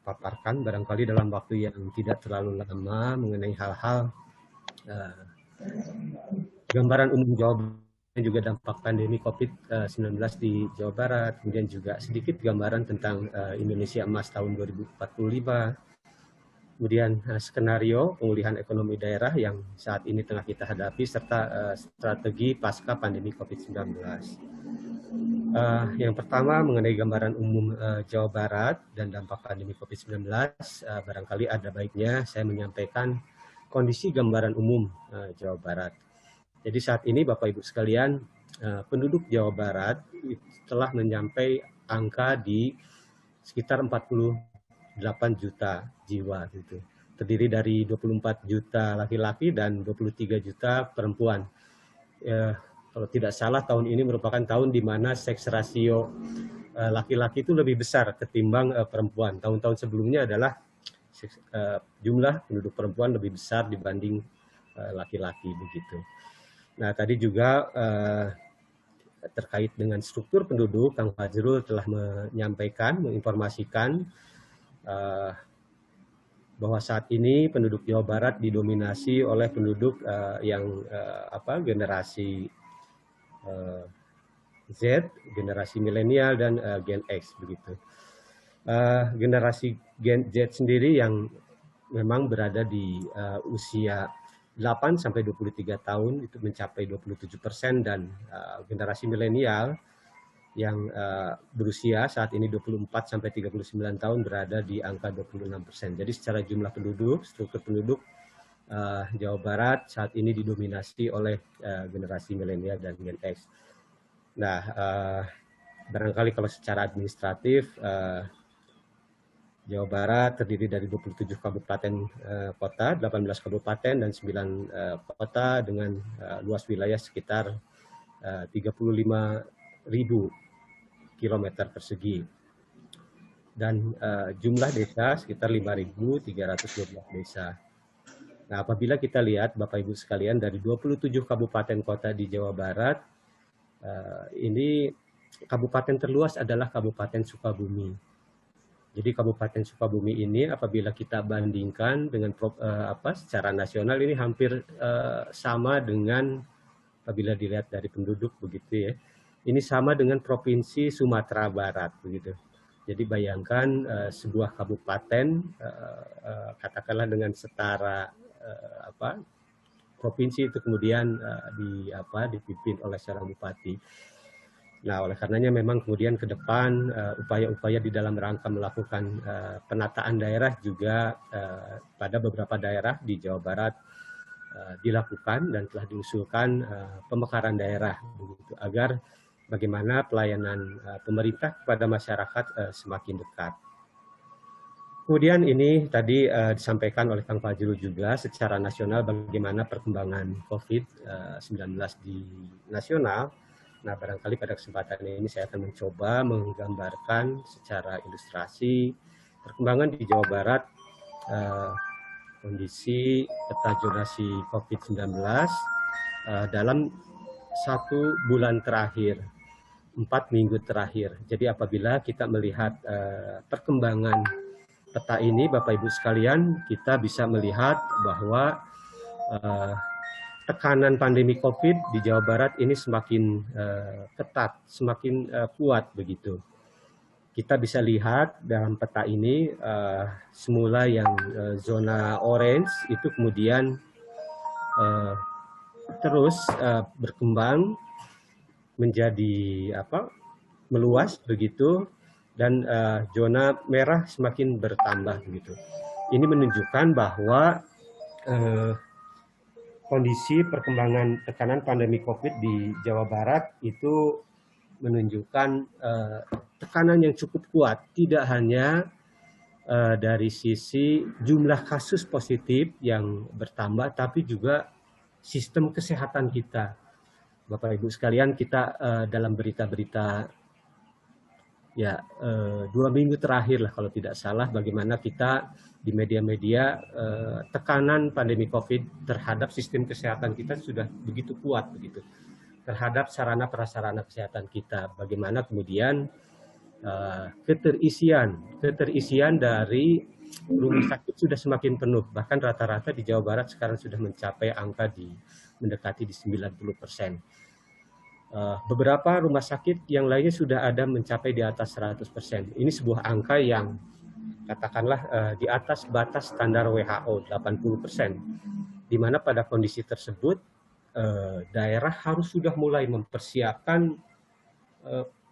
paparkan barangkali dalam waktu yang tidak terlalu lama mengenai hal-hal gambaran umum Jawa Barat dan juga dampak pandemi COVID-19 di Jawa Barat, kemudian juga sedikit gambaran tentang Indonesia Emas tahun 2045, kemudian skenario pemulihan ekonomi daerah yang saat ini tengah kita hadapi, serta strategi pasca pandemi COVID-19. Yang pertama mengenai gambaran umum Jawa Barat dan dampak pandemi COVID-19, barangkali ada baiknya saya menyampaikan kondisi gambaran umum Jawa Barat. Jadi saat ini Bapak Ibu sekalian, penduduk Jawa Barat telah mencapai angka di sekitar 48 juta jiwa gitu. Terdiri dari 24 juta laki-laki dan 23 juta perempuan. Kalau tidak salah tahun ini merupakan tahun di mana seks rasio laki-laki itu lebih besar ketimbang perempuan. Tahun-tahun sebelumnya adalah jumlah penduduk perempuan lebih besar dibanding laki-laki begitu. Nah, tadi juga terkait dengan struktur penduduk, Kang Fajrul telah menyampaikan, menginformasikan bahwa saat ini penduduk Jawa Barat didominasi oleh penduduk yang generasi Z, generasi milenial dan Gen X begitu. Generasi Gen Z sendiri yang memang berada di usia 8 sampai 23 tahun itu mencapai 27% dan generasi milenial yang berusia saat ini 24 sampai 39 tahun berada di angka 26%. Jadi secara jumlah penduduk, struktur penduduk Jawa Barat saat ini didominasi oleh generasi milenial dan Gen X. Nah, barangkali kalau secara administratif Jawa Barat terdiri dari 27 kabupaten kota, 18 kabupaten dan 9 kota dengan luas wilayah sekitar 35.000 kilometer persegi. Dan jumlah desa sekitar 5.312 desa. Nah, apabila kita lihat Bapak Ibu sekalian dari 27 kabupaten kota di Jawa Barat, ini kabupaten terluas adalah Kabupaten Sukabumi. Jadi Kabupaten Sukabumi ini apabila kita bandingkan dengan secara nasional ini hampir sama dengan apabila dilihat dari penduduk begitu ya. Ini sama dengan Provinsi Sumatera Barat begitu. Jadi bayangkan sebuah kabupaten katakanlah dengan setara provinsi itu kemudian dipimpin oleh seorang bupati. Nah, oleh karenanya memang kemudian ke depan upaya-upaya di dalam rangka melakukan penataan daerah juga pada beberapa daerah di Jawa Barat dilakukan dan telah diusulkan pemekaran daerah begitu, agar bagaimana pelayanan pemerintah kepada masyarakat semakin dekat. Kemudian ini tadi disampaikan oleh Kang Fajrul juga secara nasional bagaimana perkembangan COVID-19 di nasional. Nah, barangkali pada kesempatan ini saya akan mencoba menggambarkan secara ilustrasi perkembangan di Jawa Barat, kondisi peta zonasi COVID-19 dalam 1 bulan terakhir, 4 minggu terakhir. Jadi apabila kita melihat perkembangan peta ini, Bapak Ibu sekalian, kita bisa melihat bahwa tekanan pandemi COVID di Jawa Barat ini semakin ketat, semakin kuat begitu. Kita bisa lihat dalam peta ini semula yang zona orange itu kemudian terus berkembang menjadi meluas begitu. Dan zona merah semakin bertambah begitu. Ini menunjukkan bahwa kondisi perkembangan tekanan pandemi COVID di Jawa Barat itu menunjukkan tekanan yang cukup kuat, tidak hanya dari sisi jumlah kasus positif yang bertambah, tapi juga sistem kesehatan kita. Bapak Ibu sekalian, kita dalam berita-berita 2 minggu terakhir lah kalau tidak salah, bagaimana kita di media-media tekanan pandemi COVID terhadap sistem kesehatan kita sudah begitu kuat begitu, terhadap sarana prasarana kesehatan kita. Bagaimana kemudian keterisian dari rumah sakit sudah semakin penuh, bahkan rata-rata di Jawa Barat sekarang sudah mencapai angka mendekati di 90%. Beberapa rumah sakit yang lainnya sudah ada mencapai di atas 100%. Ini sebuah angka yang katakanlah di atas batas standar WHO 80%. Di mana pada kondisi tersebut daerah harus sudah mulai mempersiapkan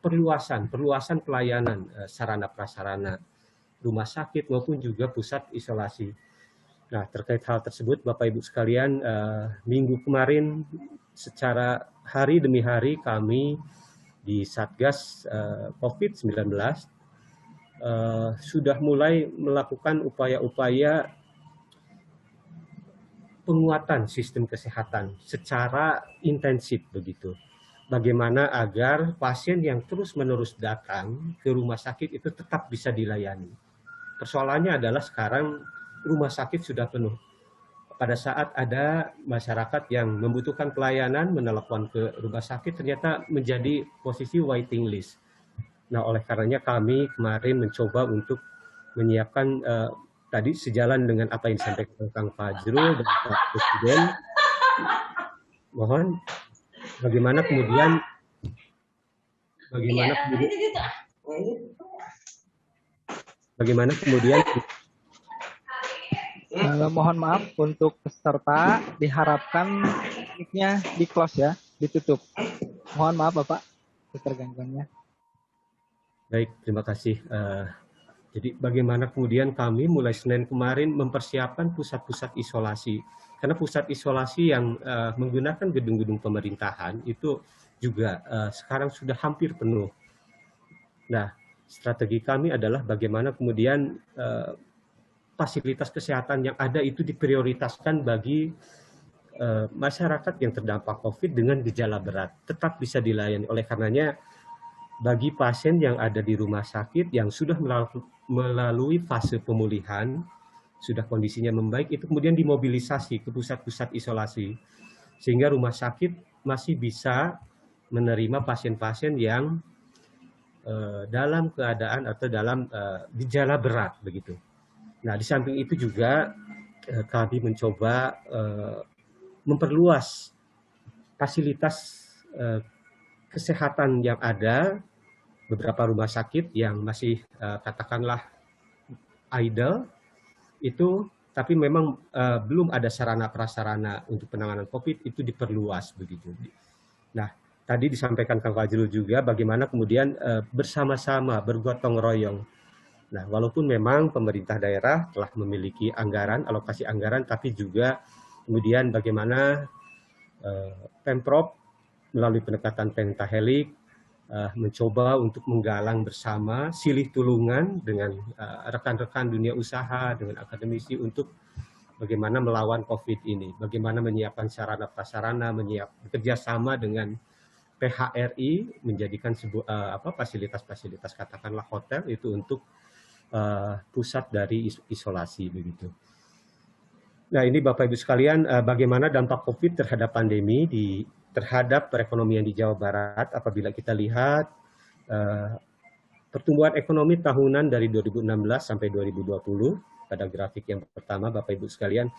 perluasan pelayanan sarana prasarana rumah sakit maupun juga pusat isolasi. Nah, terkait hal tersebut Bapak Ibu sekalian, minggu kemarin secara hari demi hari kami di Satgas COVID-19 sudah mulai melakukan upaya-upaya penguatan sistem kesehatan secara intensif begitu. Bagaimana agar pasien yang terus-menerus datang ke rumah sakit itu tetap bisa dilayani. Persoalannya adalah sekarang rumah sakit sudah penuh. Pada saat ada masyarakat yang membutuhkan pelayanan, menelepon ke rumah sakit, ternyata menjadi posisi waiting list. Nah, oleh karenanya kami kemarin mencoba untuk menyiapkan tadi sejalan dengan apa yang disampaikan Kang Fajrul dan Pak Presiden. Mohon bagaimana kemudian mohon maaf untuk peserta, diharapkan mic-nya di close ya, ditutup. Mohon maaf Bapak, ketergangguannya. Baik, terima kasih. Jadi bagaimana kemudian kami mulai Senin kemarin mempersiapkan pusat-pusat isolasi. Karena pusat isolasi yang menggunakan gedung-gedung pemerintahan itu juga sekarang sudah hampir penuh. Nah, strategi kami adalah bagaimana kemudian fasilitas kesehatan yang ada itu diprioritaskan bagi masyarakat yang terdampak COVID dengan gejala berat tetap bisa dilayani. Oleh karenanya, bagi pasien yang ada di rumah sakit yang sudah melalui fase pemulihan, sudah kondisinya membaik, itu kemudian dimobilisasi ke pusat-pusat isolasi, sehingga rumah sakit masih bisa menerima pasien-pasien yang dalam keadaan atau dalam gejala berat begitu. Nah, di samping itu juga kami mencoba memperluas fasilitas kesehatan yang ada, beberapa rumah sakit yang masih katakanlah idle itu, tapi memang belum ada sarana prasarana untuk penanganan COVID, itu diperluas begitu. Nah, tadi disampaikan Kang Fajrul juga bagaimana kemudian bersama-sama bergotong royong. Nah, walaupun memang pemerintah daerah telah memiliki anggaran, alokasi anggaran, tapi juga kemudian bagaimana Pemprov melalui pendekatan pentahelik mencoba untuk menggalang bersama, silih tulungan dengan rekan-rekan dunia usaha, dengan akademisi untuk bagaimana melawan COVID ini, bagaimana menyiapkan sarana prasarana, bekerja sama dengan PHRI, menjadikan sebuah fasilitas-fasilitas katakanlah hotel itu untuk pusat dari isolasi begitu. Nah, ini Bapak Ibu sekalian, bagaimana dampak COVID terhadap pandemi terhadap perekonomian di Jawa Barat. Apabila kita lihat pertumbuhan ekonomi tahunan dari 2016 sampai 2020 pada grafik yang pertama, Bapak Ibu sekalian,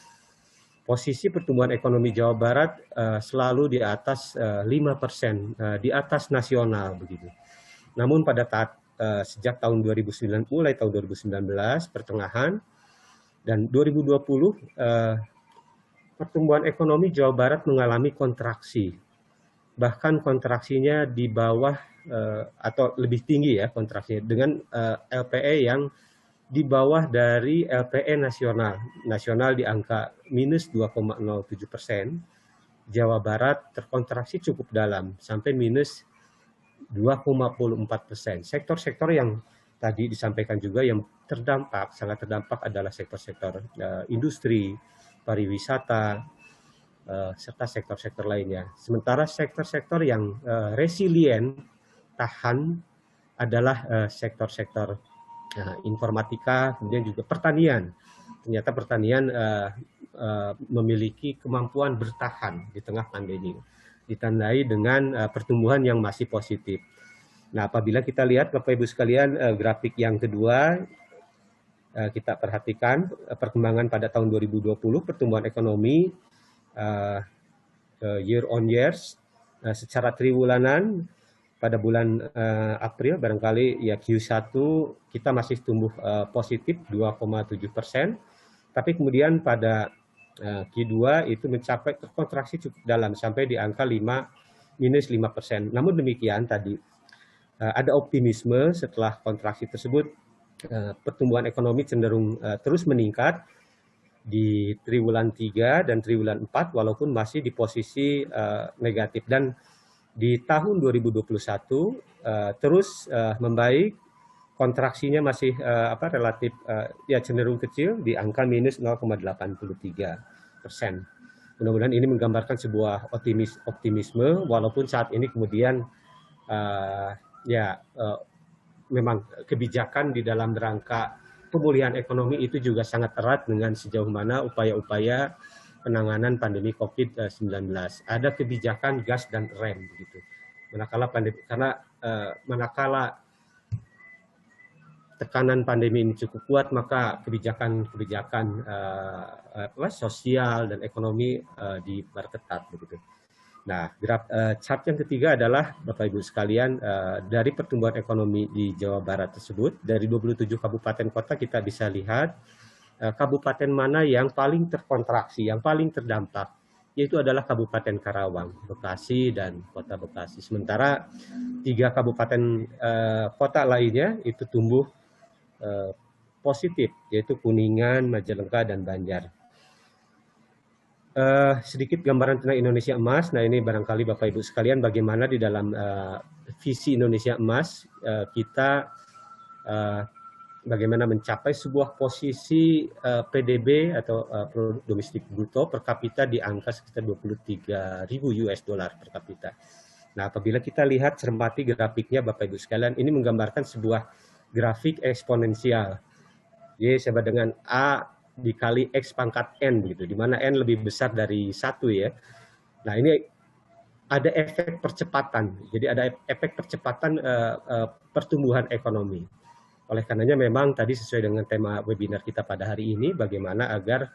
posisi pertumbuhan ekonomi Jawa Barat selalu di atas 5%, di atas nasional begitu. Namun pada sejak tahun 2009, mulai tahun 2019 pertengahan dan 2020 pertumbuhan ekonomi Jawa Barat mengalami kontraksi. Bahkan kontraksinya di bawah atau lebih tinggi ya kontraksinya dengan LPE yang di bawah dari LPE nasional. Nasional di angka minus 2,07%. Jawa Barat terkontraksi cukup dalam sampai minus 2,04%. Sektor-sektor yang tadi disampaikan juga yang terdampak, sangat terdampak adalah sektor-sektor industri, pariwisata, serta sektor-sektor lainnya. Sementara sektor-sektor yang resilient, tahan adalah sektor-sektor informatika, kemudian juga pertanian. Ternyata pertanian memiliki kemampuan bertahan di tengah pandemi, ditandai dengan pertumbuhan yang masih positif. Nah, apabila kita lihat Bapak Ibu sekalian grafik yang kedua, kita perhatikan perkembangan pada tahun 2020 pertumbuhan ekonomi year on years secara triwulanan pada bulan April barangkali ya Q1 kita masih tumbuh positif 2,7%, tapi kemudian pada Q2 itu mencapai terkontraksi cukup dalam sampai di angka minus 5%. Namun demikian tadi ada optimisme setelah kontraksi tersebut, pertumbuhan ekonomi cenderung terus meningkat di triwulan 3 dan triwulan 4 walaupun masih di posisi negatif, dan di tahun 2021 terus membaik, kontraksinya masih relatif ya cenderung kecil di angka minus 0,83%. Mudah-mudahan ini menggambarkan sebuah optimisme walaupun saat ini kemudian memang kebijakan di dalam rangka pemulihan ekonomi itu juga sangat erat dengan sejauh mana upaya-upaya penanganan pandemi COVID-19. Ada kebijakan gas dan rem begitu. Manakala tekanan pandemi ini cukup kuat, maka kebijakan sosial dan ekonomi diperketat begitu. Nah, chart yang ketiga adalah Bapak Ibu sekalian, dari pertumbuhan ekonomi di Jawa Barat tersebut, dari 27 kabupaten kota kita bisa lihat kabupaten mana yang paling terkontraksi, yang paling terdampak, yaitu adalah Kabupaten Karawang, Bekasi, dan Kota Bekasi. Sementara 3 kabupaten kota lainnya itu tumbuh positif, yaitu Kuningan, Majalengka, dan Banjar. Sedikit gambaran tentang Indonesia Emas. Nah, ini barangkali Bapak Ibu sekalian bagaimana di dalam visi Indonesia Emas kita bagaimana mencapai sebuah posisi PDB atau produk domestik bruto per kapita di angka sekitar 23.000 US dollar per kapita. Nah, apabila kita lihat cermati grafiknya Bapak Ibu sekalian, ini menggambarkan sebuah grafik eksponensial. Y sama dengan A dikali X pangkat N begitu, di mana N lebih besar dari 1 ya. Nah, ini ada efek percepatan. Jadi ada efek percepatan pertumbuhan ekonomi. Oleh karenanya memang tadi sesuai dengan tema webinar kita pada hari ini, bagaimana agar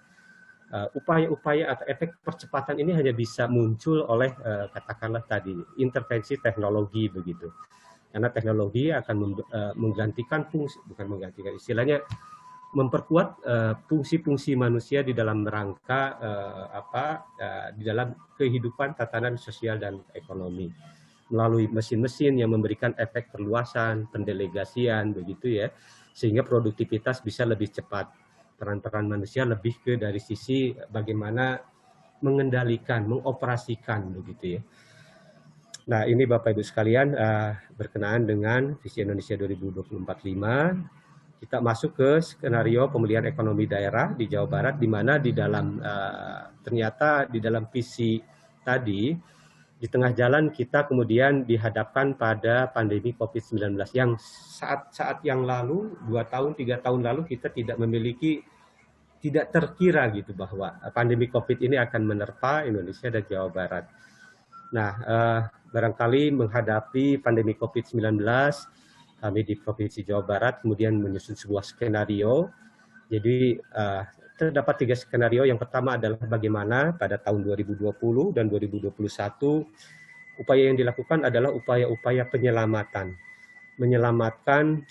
upaya-upaya atau efek percepatan ini hanya bisa muncul oleh katakanlah tadi intervensi teknologi begitu. Karena teknologi akan menggantikan fungsi, bukan menggantikan, istilahnya memperkuat fungsi-fungsi manusia di dalam rangka di dalam kehidupan tatanan sosial dan ekonomi melalui mesin-mesin yang memberikan efek perluasan, pendelegasian begitu ya, sehingga produktivitas bisa lebih cepat. Peran-peran manusia lebih ke dari sisi bagaimana mengendalikan, mengoperasikan begitu ya. Nah, ini Bapak Ibu sekalian berkenaan dengan visi Indonesia 2045. Kita masuk ke skenario pemulihan ekonomi daerah di Jawa Barat, di mana di dalam ternyata di dalam visi tadi di tengah jalan kita kemudian dihadapkan pada pandemi COVID-19 yang saat yang lalu 2 tahun 3 tahun lalu kita tidak terkira gitu bahwa pandemi COVID ini akan menerpa Indonesia dan Jawa Barat. Nah, barangkali menghadapi pandemi COVID-19 kami di Provinsi Jawa Barat kemudian menyusun sebuah skenario. Jadi terdapat 3 skenario. Yang pertama adalah bagaimana pada tahun 2020 dan 2021 upaya yang dilakukan adalah upaya-upaya penyelamatan. Menyelamatkan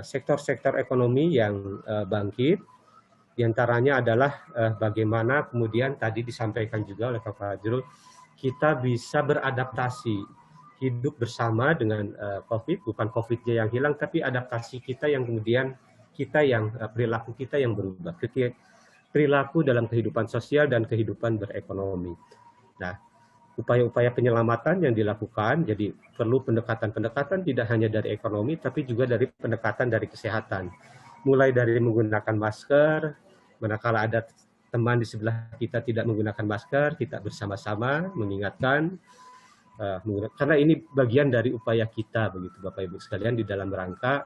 sektor-sektor ekonomi yang bangkit. Di antaranya adalah bagaimana kemudian tadi disampaikan juga oleh Pak Fajrul, kita bisa beradaptasi, hidup bersama dengan COVID, bukan COVID-nya yang hilang, tapi adaptasi kita yang kemudian perilaku kita yang berubah. Perilaku dalam kehidupan sosial dan kehidupan berekonomi. Nah, upaya-upaya penyelamatan yang dilakukan, jadi perlu pendekatan-pendekatan tidak hanya dari ekonomi, tapi juga dari pendekatan dari kesehatan. Mulai dari menggunakan masker, manakala ada teman di sebelah kita tidak menggunakan masker, kita bersama-sama mengingatkan, karena ini bagian dari upaya kita, begitu Bapak Ibu sekalian, di dalam rangka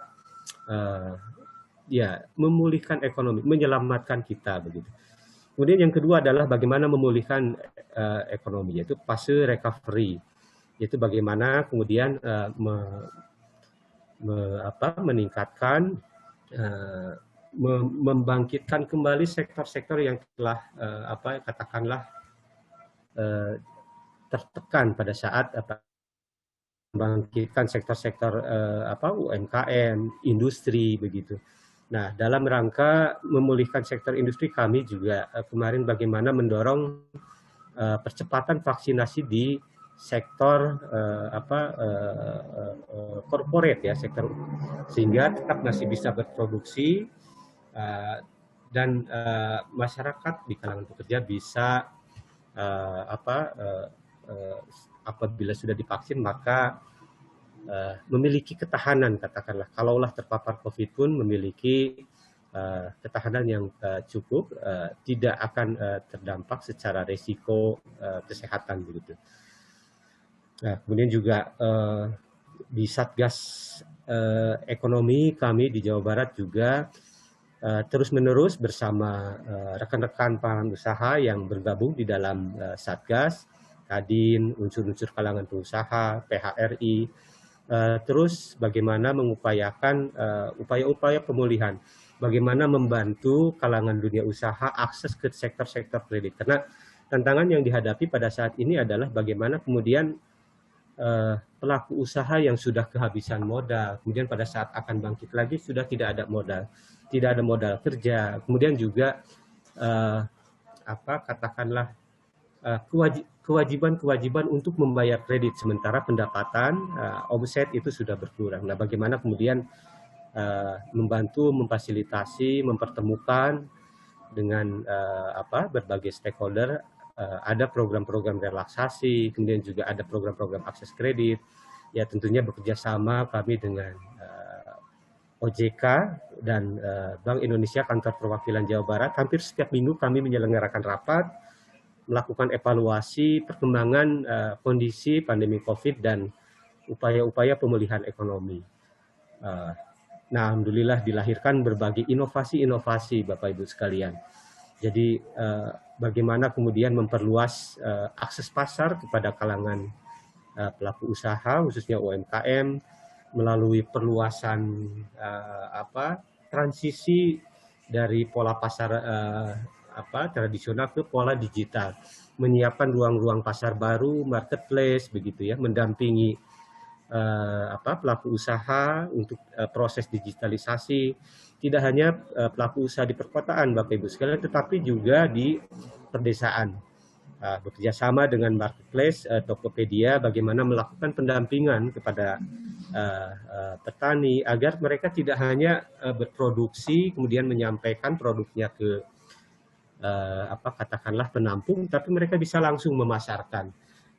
memulihkan ekonomi, menyelamatkan kita begitu. Kemudian yang kedua adalah bagaimana memulihkan ekonomi, yaitu fase recovery, yaitu bagaimana kemudian meningkatkan, membangkitkan kembali sektor-sektor yang telah katakanlah tertekan pada saat membangkitkan sektor-sektor UMKM, industri begitu. Nah, dalam rangka memulihkan sektor industri, kami juga kemarin bagaimana mendorong percepatan vaksinasi di sektor corporate ya, sektor, sehingga tetap masih bisa berproduksi dan masyarakat di kalangan pekerja bisa apabila sudah divaksin maka memiliki ketahanan, katakanlah kalaulah terpapar COVID pun memiliki ketahanan yang cukup, tidak akan terdampak secara resiko kesehatan begitu. Nah, kemudian juga di Satgas Ekonomi kami di Jawa Barat juga terus-menerus bersama rekan-rekan pelaku usaha yang bergabung di dalam Satgas, Kadin, unsur-unsur kalangan pengusaha, PHRI, terus bagaimana mengupayakan upaya-upaya pemulihan, bagaimana membantu kalangan dunia usaha akses ke sektor-sektor kredit. Karena tantangan yang dihadapi pada saat ini adalah bagaimana kemudian pelaku usaha yang sudah kehabisan modal, kemudian pada saat akan bangkit lagi sudah tidak ada modal kerja, kemudian juga katakanlah kewajiban untuk membayar kredit, sementara pendapatan omset itu sudah berkurang. Nah, bagaimana kemudian membantu, memfasilitasi, mempertemukan dengan berbagai stakeholder, ada program-program relaksasi, kemudian juga ada program-program akses kredit. Ya, tentunya bekerja sama kami dengan OJK dan Bank Indonesia Kantor Perwakilan Jawa Barat, hampir setiap minggu kami menyelenggarakan rapat, melakukan evaluasi perkembangan kondisi pandemi COVID dan upaya-upaya pemulihan ekonomi. Nah, alhamdulillah dilahirkan berbagai inovasi-inovasi Bapak Ibu sekalian. Jadi bagaimana kemudian memperluas akses pasar kepada kalangan pelaku usaha, khususnya UMKM, melalui perluasan transisi dari pola pasar tradisional ke pola digital, menyiapkan ruang-ruang pasar baru, marketplace begitu ya, mendampingi pelaku usaha untuk proses digitalisasi, tidak hanya pelaku usaha di perkotaan Bapak Ibu sekalian, tetapi juga di pedesaan. Bekerja sama dengan marketplace Tokopedia, bagaimana melakukan pendampingan kepada petani agar mereka tidak hanya berproduksi kemudian menyampaikan produknya ke katakanlah penampung, tapi mereka bisa langsung memasarkan.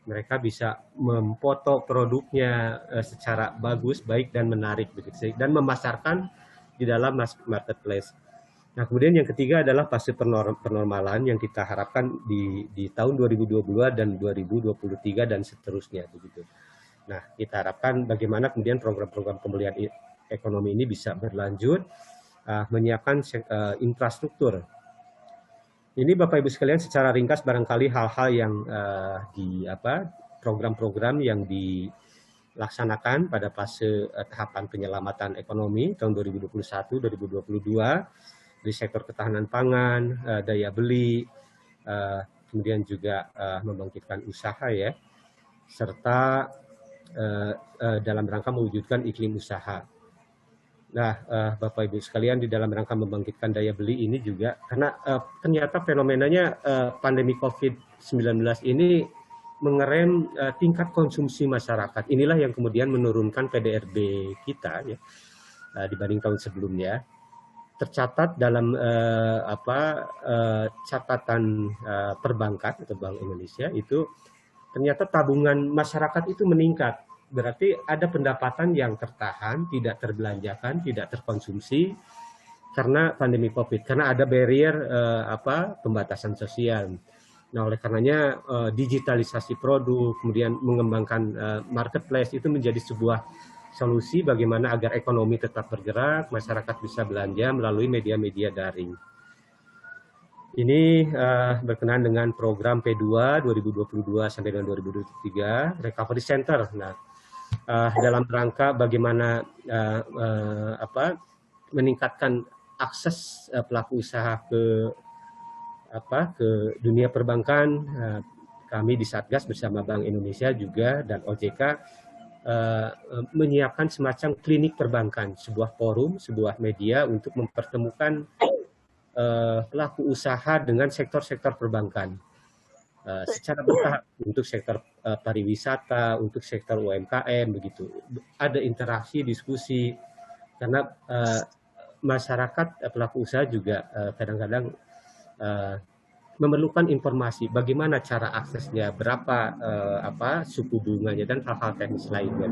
Mereka bisa memfoto produknya secara bagus, baik dan menarik begitu, dan memasarkan di dalam marketplace. Nah, kemudian yang ketiga adalah fase penormalan yang kita harapkan di tahun 2022 dan 2023 dan seterusnya begitu. Nah, kita harapkan bagaimana kemudian program-program pemulihan ekonomi ini bisa berlanjut, menyiapkan infrastruktur. Ini Bapak Ibu sekalian secara ringkas barangkali hal-hal yang program-program yang dilaksanakan pada fase tahapan penyelamatan ekonomi tahun 2021-2022 di sektor ketahanan pangan, daya beli, kemudian juga membangkitkan usaha ya, serta dalam rangka mewujudkan iklim usaha. Nah, Bapak Ibu sekalian, di dalam rangka membangkitkan daya beli ini juga, karena ternyata fenomenanya pandemi COVID-19 ini mengerem tingkat konsumsi masyarakat. Inilah yang kemudian menurunkan PDRB kita ya, dibanding tahun sebelumnya. Tercatat dalam catatan perbankan atau Bank Indonesia itu ternyata tabungan masyarakat itu meningkat. Berarti ada pendapatan yang tertahan, tidak terbelanjakan, tidak terkonsumsi karena pandemi COVID, karena ada barrier pembatasan sosial. Nah, oleh karenanya digitalisasi produk, kemudian mengembangkan marketplace itu menjadi sebuah solusi bagaimana agar ekonomi tetap bergerak, masyarakat bisa belanja melalui media-media daring. Ini berkenaan dengan program P2 2022 sampai dengan 2023 Recovery Center. Nah, dalam rangka bagaimana meningkatkan akses pelaku usaha ke dunia perbankan, kami di Satgas bersama Bank Indonesia juga dan OJK menyiapkan semacam klinik perbankan, sebuah forum, sebuah media untuk mempertemukan pelaku usaha dengan sektor-sektor perbankan. Secara bertahap untuk sektor pariwisata, untuk sektor UMKM begitu. Ada interaksi, diskusi karena masyarakat pelaku usaha juga kadang-kadang memerlukan informasi bagaimana cara aksesnya, berapa suku bunganya dan hal-hal teknis lainnya.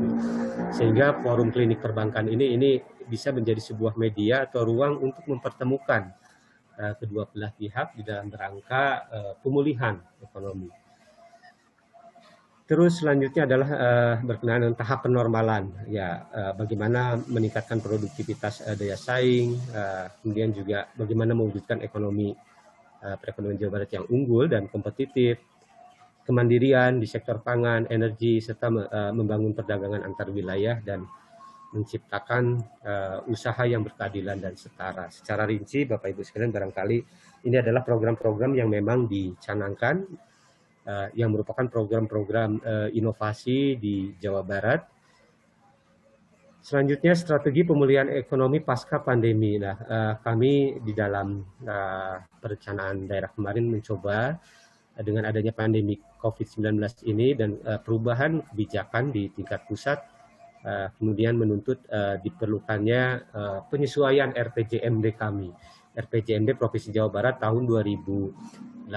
Sehingga forum klinik perbankan ini bisa menjadi sebuah media atau ruang untuk mempertemukan kedua belah pihak di dalam rangka pemulihan ekonomi. Terus selanjutnya adalah berkenaan dengan tahap penormalan, ya bagaimana meningkatkan produktivitas daya saing, kemudian juga bagaimana mewujudkan perekonomian Jawa Barat yang unggul dan kompetitif, kemandirian di sektor pangan, energi, serta membangun perdagangan antar wilayah dan menciptakan usaha yang berkeadilan dan setara. Secara rinci, Bapak Ibu sekalian, barangkali ini adalah program-program yang memang dicanangkan, yang merupakan program-program inovasi di Jawa Barat. Selanjutnya, strategi pemulihan ekonomi pasca pandemi. Nah, kami di dalam perencanaan daerah kemarin mencoba dengan adanya pandemi COVID-19 ini dan perubahan kebijakan di tingkat pusat, kemudian menuntut diperlukannya penyesuaian RPJMD kami, RPJMD Provinsi Jawa Barat tahun 2018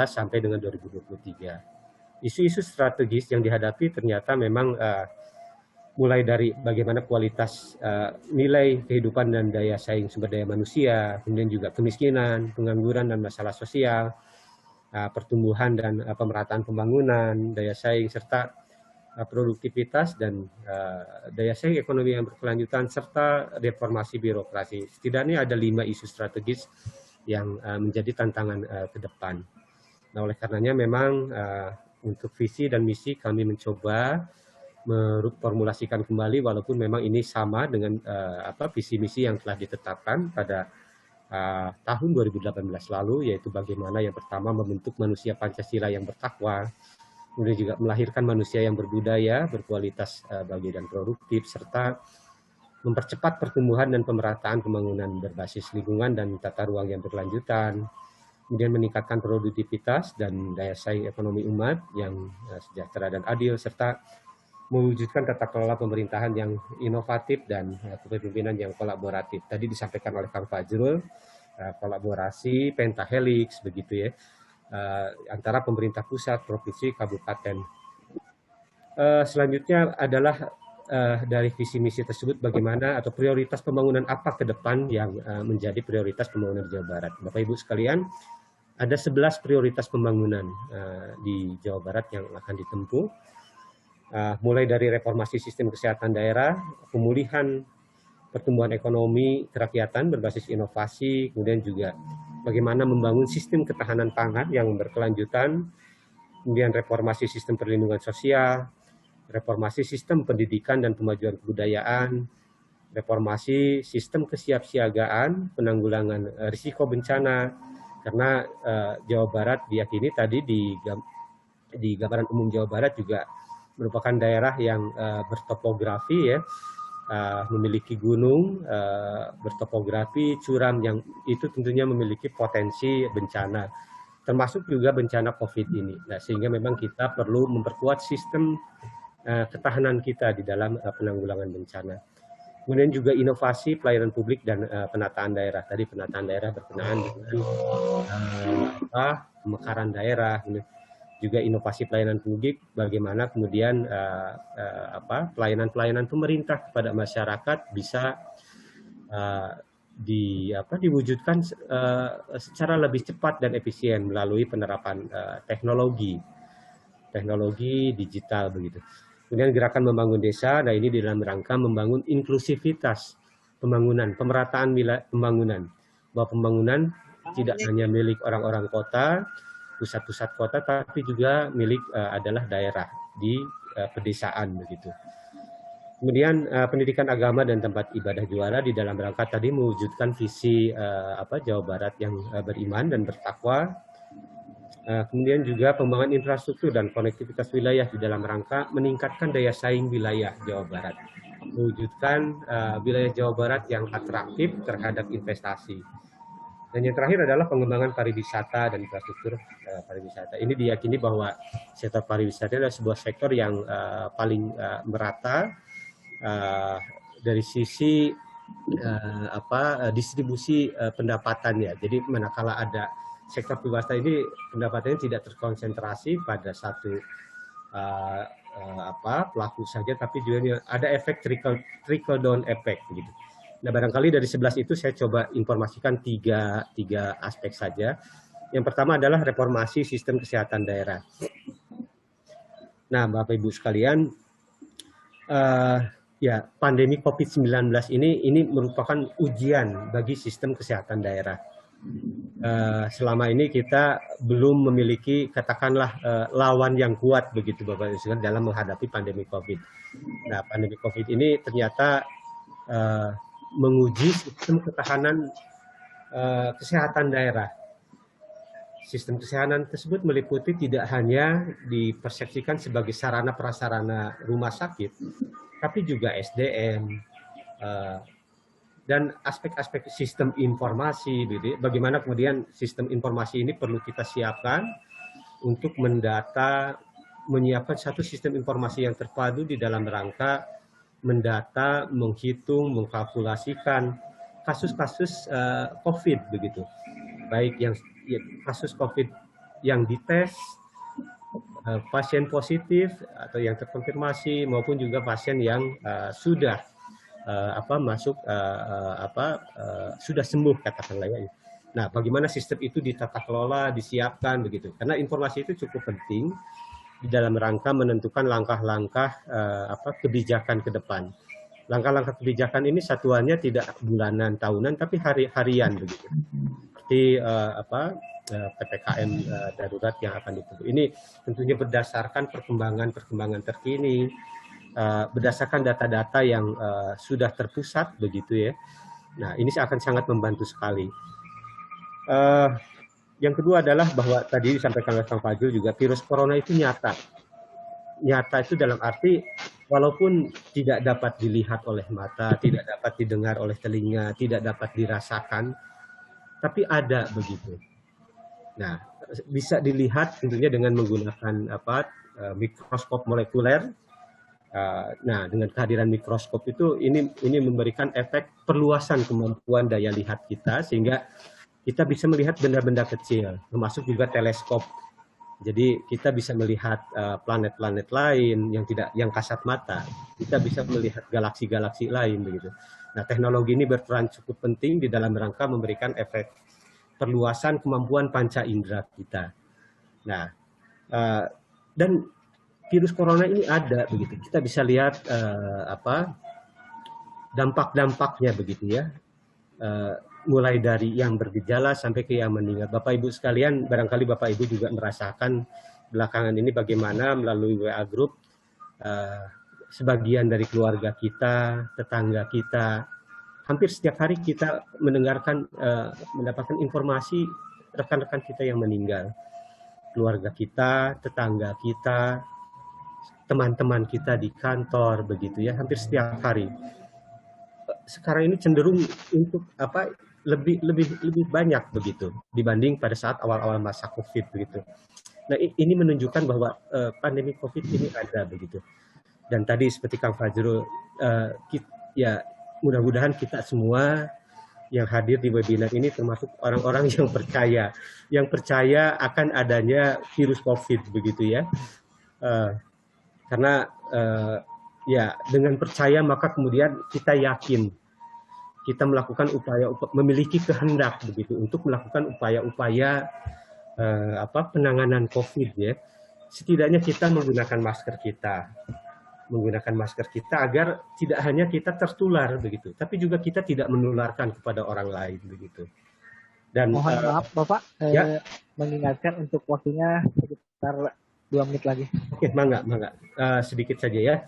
sampai dengan 2023. Isu-isu strategis yang dihadapi ternyata memang mulai dari bagaimana kualitas nilai kehidupan dan daya saing sumber daya manusia, kemudian juga kemiskinan, pengangguran dan masalah sosial, pertumbuhan dan pemerataan pembangunan, daya saing serta produktivitas dan daya saing ekonomi yang berkelanjutan serta reformasi birokrasi. Setidaknya ada 5 isu strategis yang menjadi tantangan ke depan. Nah, oleh karenanya memang untuk visi dan misi kami mencoba memformulasikan kembali, walaupun memang ini sama dengan visi misi yang telah ditetapkan pada tahun 2018 lalu, yaitu bagaimana yang pertama membentuk manusia Pancasila yang bertakwa, kemudian juga melahirkan manusia yang berbudaya, berkualitas bagi dan produktif, serta mempercepat pertumbuhan dan pemerataan pembangunan berbasis lingkungan dan tata ruang yang berkelanjutan, kemudian meningkatkan produktivitas dan daya saing ekonomi umat yang sejahtera dan adil, serta mewujudkan tata kelola pemerintahan yang inovatif dan kepemimpinan yang kolaboratif. Tadi disampaikan oleh Kang Fajrul, kolaborasi pentahelix begitu ya, antara pemerintah pusat, provinsi, kabupaten. Selanjutnya adalah dari visi misi tersebut bagaimana atau prioritas pembangunan apa ke depan yang menjadi prioritas pembangunan Jawa Barat. Bapak Ibu sekalian, ada 11 prioritas pembangunan di Jawa Barat yang akan ditempuh. Mulai dari reformasi sistem kesehatan daerah, pemulihan pertumbuhan ekonomi kerakyatan berbasis inovasi, kemudian juga bagaimana membangun sistem ketahanan pangan yang berkelanjutan, kemudian reformasi sistem perlindungan sosial, reformasi sistem pendidikan dan pemajuan kebudayaan, reformasi sistem kesiapsiagaan, penanggulangan risiko bencana, karena Jawa Barat diyakini tadi di gambaran umum Jawa Barat juga merupakan daerah yang bertopografi ya, memiliki gunung, bertopografi curam yang itu tentunya memiliki potensi bencana, termasuk juga bencana COVID ini. Nah, sehingga memang kita perlu memperkuat sistem ketahanan kita di dalam penanggulangan bencana. Kemudian juga inovasi pelayanan publik dan penataan daerah. Tadi penataan daerah berkenaan dengan pemekaran daerah, juga inovasi pelayanan publik, bagaimana kemudian pelayanan-pelayanan pemerintah kepada masyarakat bisa diwujudkan secara lebih cepat dan efisien melalui penerapan teknologi digital begitu. Kemudian gerakan membangun desa, nah ini di dalam rangka membangun inklusivitas pembangunan, pemerataan pembangunan, bahwa pembangunan tidak hanya milik orang-orang kota, pusat-pusat kota, tapi juga milik adalah daerah di pedesaan begitu. Kemudian pendidikan agama dan tempat ibadah juara di dalam rangka tadi mewujudkan visi Jawa Barat yang beriman dan bertakwa. Kemudian juga pembangunan infrastruktur dan konektivitas wilayah di dalam rangka meningkatkan daya saing wilayah Jawa Barat, mewujudkan wilayah Jawa Barat yang atraktif terhadap investasi. Dan yang terakhir adalah pengembangan pariwisata dan infrastruktur pariwisata. Ini diyakini bahwa sektor pariwisata adalah sebuah sektor yang paling merata dari sisi distribusi pendapatannya. Jadi manakala ada sektor pariwisata ini pendapatannya tidak terkonsentrasi pada satu pelaku saja, tapi juga ada efek trickle down effect begitu. Nah, barangkali dari 11 itu saya coba informasikan tiga aspek saja. Yang pertama adalah reformasi sistem kesehatan daerah. Nah, Bapak Ibu sekalian, pandemi COVID-19 ini merupakan ujian bagi sistem kesehatan daerah. Selama ini kita belum memiliki katakanlah lawan yang kuat begitu Bapak Ibu sekalian dalam menghadapi pandemi COVID. Nah, pandemi COVID ini ternyata menguji sistem ketahanan kesehatan daerah. Sistem kesehatan tersebut meliputi tidak hanya dipersepsikan sebagai sarana prasarana rumah sakit, tapi juga SDM dan aspek-aspek sistem informasi. Bagaimana kemudian sistem informasi ini perlu kita siapkan untuk mendata, menyiapkan satu sistem informasi yang terpadu di dalam rangka mendata, menghitung, mengkalkulasikan kasus-kasus COVID begitu, baik yang kasus COVID yang dites, pasien positif atau yang terkonfirmasi maupun juga pasien yang sudah sudah sembuh katakanlah ya. Nah, bagaimana sistem itu ditata kelola, disiapkan begitu. Karena informasi itu cukup penting di dalam rangka menentukan langkah-langkah kebijakan ke depan. Langkah-langkah kebijakan ini satuannya tidak bulanan, tahunan, tapi harian begitu. Seperti PPKM darurat yang akan ditempuh. Ini tentunya berdasarkan perkembangan terkini, berdasarkan data-data yang sudah terpusat begitu ya. Nah, ini akan sangat membantu sekali. Yang kedua adalah bahwa tadi disampaikan oleh Kang Fajrul juga virus corona itu nyata. Nyata itu dalam arti walaupun tidak dapat dilihat oleh mata, tidak dapat didengar oleh telinga, tidak dapat dirasakan, tapi ada begitu. Nah, bisa dilihat tentunya dengan menggunakan mikroskop molekuler. Nah, dengan kehadiran mikroskop itu ini memberikan efek perluasan kemampuan daya lihat kita sehingga kita bisa melihat benda-benda kecil, termasuk juga teleskop. Jadi kita bisa melihat planet-planet lain yang kasat mata. Kita bisa melihat galaksi-galaksi lain begitu. Nah, teknologi ini berperan cukup penting di dalam rangka memberikan efek perluasan kemampuan panca indera kita. Nah, dan virus corona ini ada begitu. Kita bisa lihat dampak-dampaknya begitu ya. Mulai dari yang bergejala sampai ke yang meninggal. Bapak Ibu sekalian, barangkali Bapak Ibu juga merasakan belakangan ini bagaimana melalui WA Group sebagian dari keluarga kita, tetangga kita, hampir setiap hari kita mendapatkan informasi rekan-rekan kita yang meninggal. Keluarga kita, tetangga kita, teman-teman kita di kantor begitu ya, hampir setiap hari. Sekarang ini cenderung untuk lebih banyak begitu dibanding pada saat awal-awal masa Covid begitu. Nah, ini menunjukkan bahwa pandemi Covid ini ada begitu. Dan tadi seperti Kang Fajrul, ya mudah-mudahan kita semua yang hadir di webinar ini termasuk orang-orang yang percaya akan adanya virus Covid begitu ya. Karena ya dengan percaya maka kemudian kita yakin kita melakukan memiliki kehendak begitu untuk melakukan upaya-upaya penanganan COVID ya. Setidaknya kita menggunakan masker kita agar tidak hanya kita tertular begitu, tapi juga kita tidak menularkan kepada orang lain begitu. Dan mohon maaf Bapak, mengingatkan untuk waktunya sekitar 2 menit lagi. Oke, mangga. Sedikit saja ya.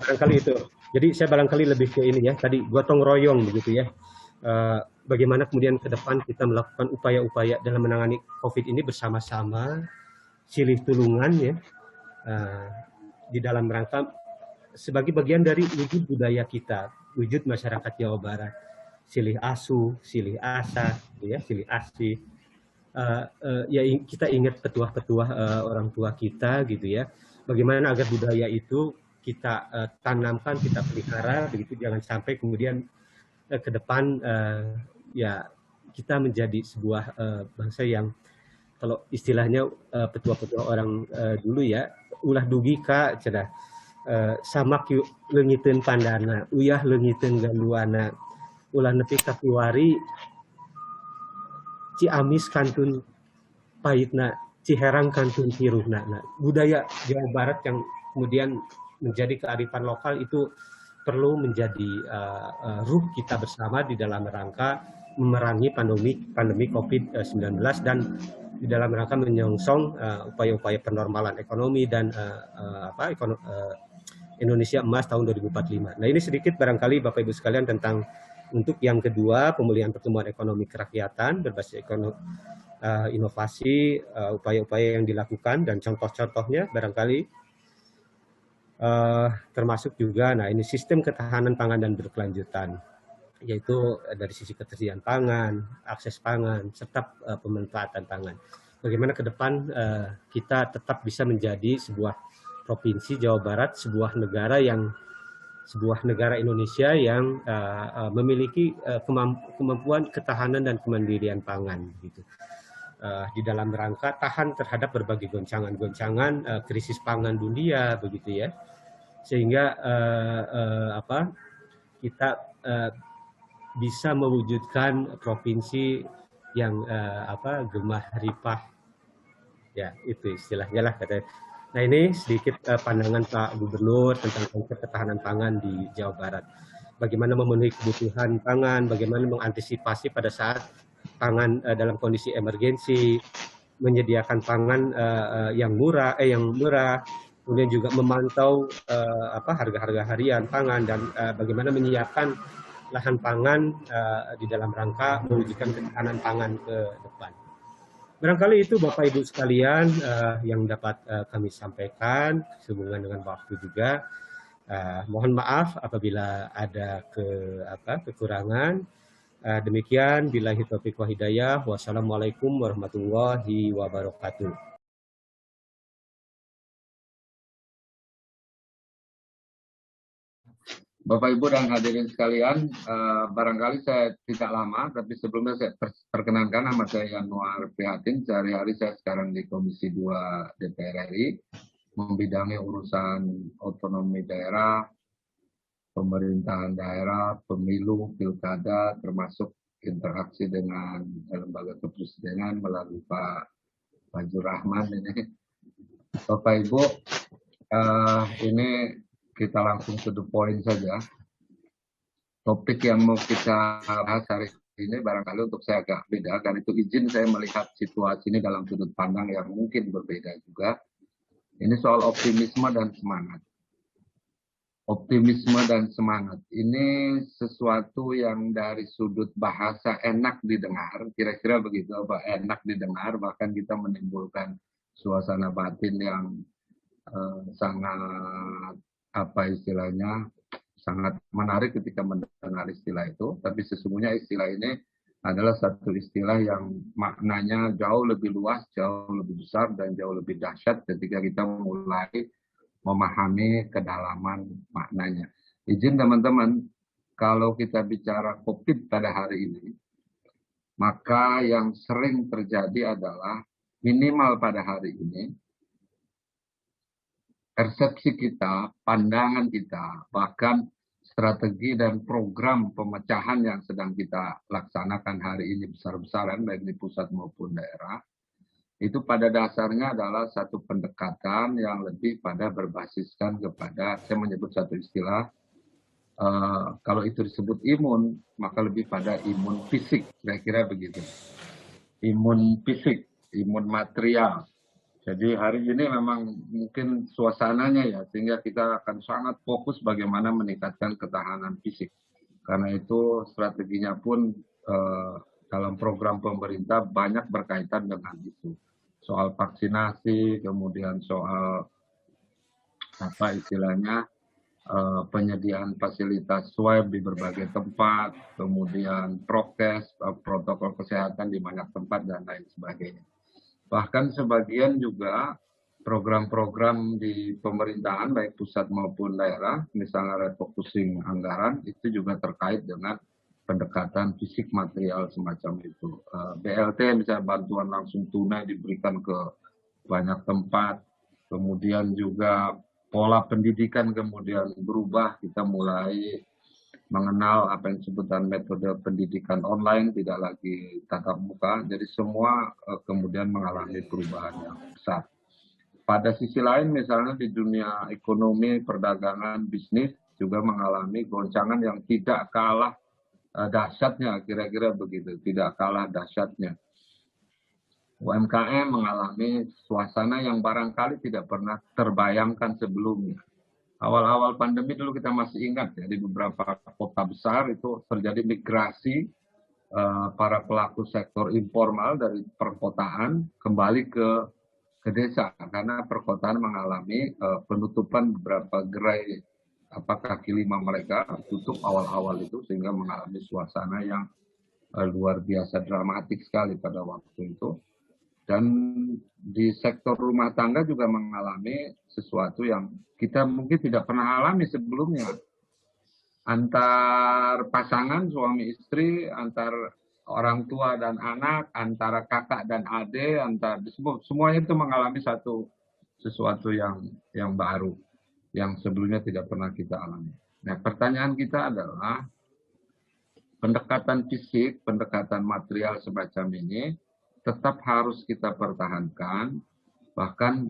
Barangkali itu. Jadi saya barangkali lebih ke ini ya, tadi gotong royong begitu ya. Bagaimana kemudian ke depan kita melakukan upaya-upaya dalam menangani COVID ini bersama-sama, silih tulungan ya, di dalam rangka sebagai bagian dari wujud budaya kita, wujud masyarakat Jawa Barat, silih asuh, silih asa, ya, silih asih. Ya kita ingat petuah-petuah orang tua kita gitu ya. Bagaimana agar budaya itu kita tanamkan, kita pelihara begitu, jangan sampai kemudian ke depan ya kita menjadi sebuah bangsa yang kalau istilahnya petua-petua orang dulu ya, ulah dugi ka cenah samak leungiteun pandana, uyah leungiteun ganduana, ulah nepi ka kiwari Ciamis kantun pahitna, Ciherang kantun piruhna. Nah, budaya Jawa Barat yang kemudian menjadi kearifan lokal itu perlu menjadi ruh kita bersama di dalam rangka memerangi pandemi COVID-19 dan di dalam rangka menyongsong upaya-upaya penormalan ekonomi dan Indonesia Emas tahun 2045. Nah, ini sedikit barangkali Bapak Ibu sekalian tentang untuk yang kedua, pemulihan pertumbuhan ekonomi kerakyatan berbasis inovasi, upaya-upaya yang dilakukan dan contoh-contohnya barangkali termasuk juga, nah ini sistem ketahanan pangan dan berkelanjutan, yaitu dari sisi ketersediaan pangan, akses pangan, serta pemanfaatan pangan. Bagaimana ke depan kita tetap bisa menjadi sebuah provinsi Jawa Barat, sebuah negara Indonesia yang memiliki kemampuan ketahanan dan kemandirian pangan gitu. di dalam rangka tahan terhadap berbagai goncangan-goncangan krisis pangan dunia begitu ya, sehingga kita bisa mewujudkan provinsi yang gemah ripah, ya itu istilahnya lah katanya. Nah ini sedikit pandangan Pak Gubernur tentang konsep ketahanan pangan di Jawa Barat. Bagaimana memenuhi kebutuhan pangan, bagaimana mengantisipasi pada saat pangan dalam kondisi emergensi, menyediakan pangan yang murah, kemudian juga memantau harga-harga harian pangan, dan bagaimana menyiapkan lahan pangan di dalam rangka mewujudkan ketahanan pangan ke depan. Barangkali itu Bapak Ibu sekalian yang dapat kami sampaikan sehubungan dengan waktu juga. Mohon maaf apabila ada kekurangan. Demikian, billahi taufiq wa hidayah. Wassalamualaikum warahmatullahi wabarakatuh. Bapak Ibu dan hadirin sekalian, barangkali saya tidak lama, tapi sebelumnya saya perkenankan nama saya Yanuar Prihatin. Sehari-hari saya sekarang di Komisi 2 DPR RI, membidangi urusan otonomi daerah, pemerintahan daerah, pemilu, pilkada, termasuk interaksi dengan lembaga kepresidenan melalui Pak Fajrul Rahman ini. Bapak Ibu, ini kita langsung to the point saja. Topik yang mau kita bahas hari ini barangkali untuk saya agak beda, karena itu izin saya melihat situasi ini dalam sudut pandang yang mungkin berbeda juga. Ini soal optimisme dan semangat. Optimisme dan semangat ini sesuatu yang dari sudut bahasa enak didengar, kira-kira begitu, enak didengar, bahkan kita menimbulkan suasana batin yang sangat sangat menarik ketika mendengar istilah itu. Tapi sesungguhnya istilah ini adalah satu istilah yang maknanya jauh lebih luas, jauh lebih besar, dan jauh lebih dahsyat ketika kita mulai memahami kedalaman maknanya. Izin teman-teman, kalau kita bicara COVID pada hari ini, maka yang sering terjadi adalah minimal pada hari ini, persepsi kita, pandangan kita, bahkan strategi dan program pemecahan yang sedang kita laksanakan hari ini besar-besaran, baik di pusat maupun daerah, itu pada dasarnya adalah satu pendekatan yang lebih pada berbasiskan kepada, saya menyebut satu istilah, kalau itu disebut imun, maka lebih pada imun fisik, kira-kira begitu. Imun fisik, imun material. Jadi hari ini memang mungkin suasananya ya, sehingga kita akan sangat fokus bagaimana meningkatkan ketahanan fisik. Karena itu strateginya pun dalam program pemerintah banyak berkaitan dengan itu. Soal vaksinasi, kemudian soal penyediaan fasilitas swab di berbagai tempat, kemudian prokes, protokol kesehatan di banyak tempat, dan lain sebagainya. Bahkan sebagian juga program-program di pemerintahan, baik pusat maupun daerah, misalnya refocusing anggaran, itu juga terkait dengan pendekatan fisik material semacam itu. BLT misalnya bantuan langsung tunai diberikan ke banyak tempat, kemudian juga pola pendidikan kemudian berubah, kita mulai mengenal apa yang disebutkan metode pendidikan online, tidak lagi tatap muka, jadi semua kemudian mengalami perubahan yang besar. Pada sisi lain misalnya di dunia ekonomi, perdagangan, bisnis juga mengalami goncangan yang tidak kalah dahsyatnya, kira-kira begitu, tidak kalah dahsyatnya. UMKM mengalami suasana yang barangkali tidak pernah terbayangkan sebelumnya. Awal-awal pandemi dulu kita masih ingat ya, di beberapa kota besar itu terjadi migrasi para pelaku sektor informal dari perkotaan kembali ke desa, karena perkotaan mengalami penutupan beberapa gerai kaki lima mereka tutup awal-awal itu, sehingga mengalami suasana yang luar biasa dramatik sekali pada waktu itu. Dan di sektor rumah tangga juga mengalami sesuatu yang kita mungkin tidak pernah alami sebelumnya. Antar pasangan, suami istri, antar orang tua dan anak, antara kakak dan adik, antara semuanya itu mengalami sesuatu yang baru, yang sebelumnya tidak pernah kita alami. Nah, pertanyaan kita adalah pendekatan fisik, pendekatan material semacam ini tetap harus kita pertahankan, bahkan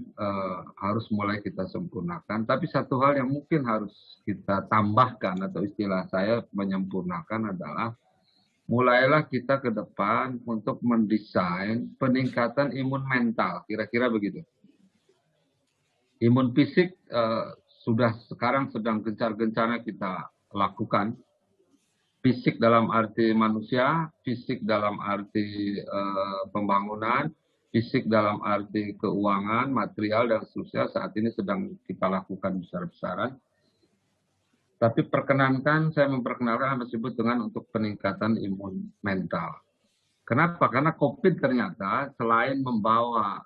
harus mulai kita sempurnakan. Tapi satu hal yang mungkin harus kita tambahkan, atau istilah saya menyempurnakan, adalah mulailah kita ke depan untuk mendesain peningkatan imun mental, kira-kira begitu. Imun fisik sudah sekarang sedang gencar-gencarnya kita lakukan. Fisik dalam arti manusia, fisik dalam arti pembangunan, fisik dalam arti keuangan, material, dan seterusnya saat ini sedang kita lakukan besar-besaran. Tapi saya memperkenalkan yang disebut dengan untuk peningkatan imun mental. Kenapa? Karena COVID ternyata selain membawa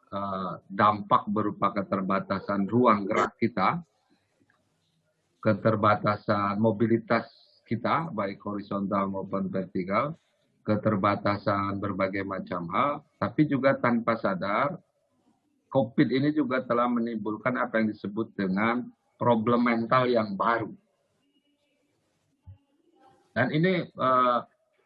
dampak berupa keterbatasan ruang gerak kita, keterbatasan mobilitas kita, baik horizontal maupun vertikal, keterbatasan berbagai macam hal, tapi juga tanpa sadar, COVID ini juga telah menimbulkan apa yang disebut dengan problem mental yang baru. Dan ini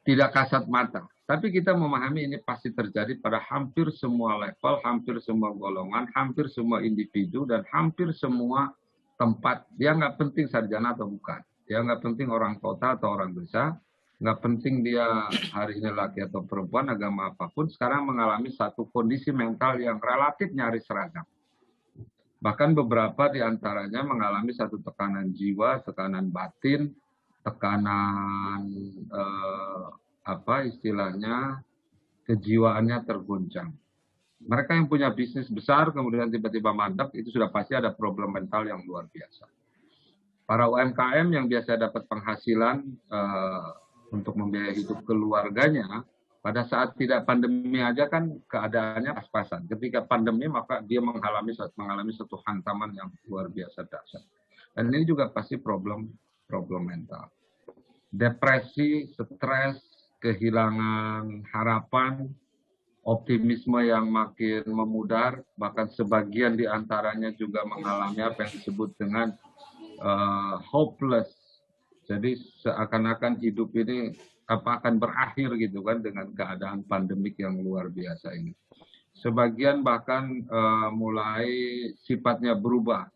tidak kasat mata. Tapi kita memahami ini pasti terjadi pada hampir semua level, hampir semua golongan, hampir semua individu, dan hampir semua tempat. Dia nggak penting sarjana atau bukan. Dia nggak penting orang kota atau orang desa. Nggak penting dia hari ini laki atau perempuan, agama apapun, sekarang mengalami satu kondisi mental yang relatif nyaris seragam. Bahkan beberapa di antaranya mengalami satu tekanan jiwa, tekanan batin, tekanan kejiwaannya terguncang. Mereka yang punya bisnis besar kemudian tiba-tiba mandek, itu sudah pasti ada problem mental yang luar biasa. Para UMKM yang biasa dapat penghasilan untuk membiayai hidup keluarganya, pada saat tidak pandemi aja kan keadaannya pas-pasan. Ketika pandemi maka dia mengalami satu hantaman yang luar biasa dahsyat. Dan ini juga pasti problem mental. Depresi, stres, kehilangan harapan, optimisme yang makin memudar, bahkan sebagian di antaranya juga mengalami apa yang disebut dengan hopeless. Jadi seakan-akan hidup ini akan berakhir gitu kan dengan keadaan pandemik yang luar biasa ini. Sebagian bahkan mulai sifatnya berubah.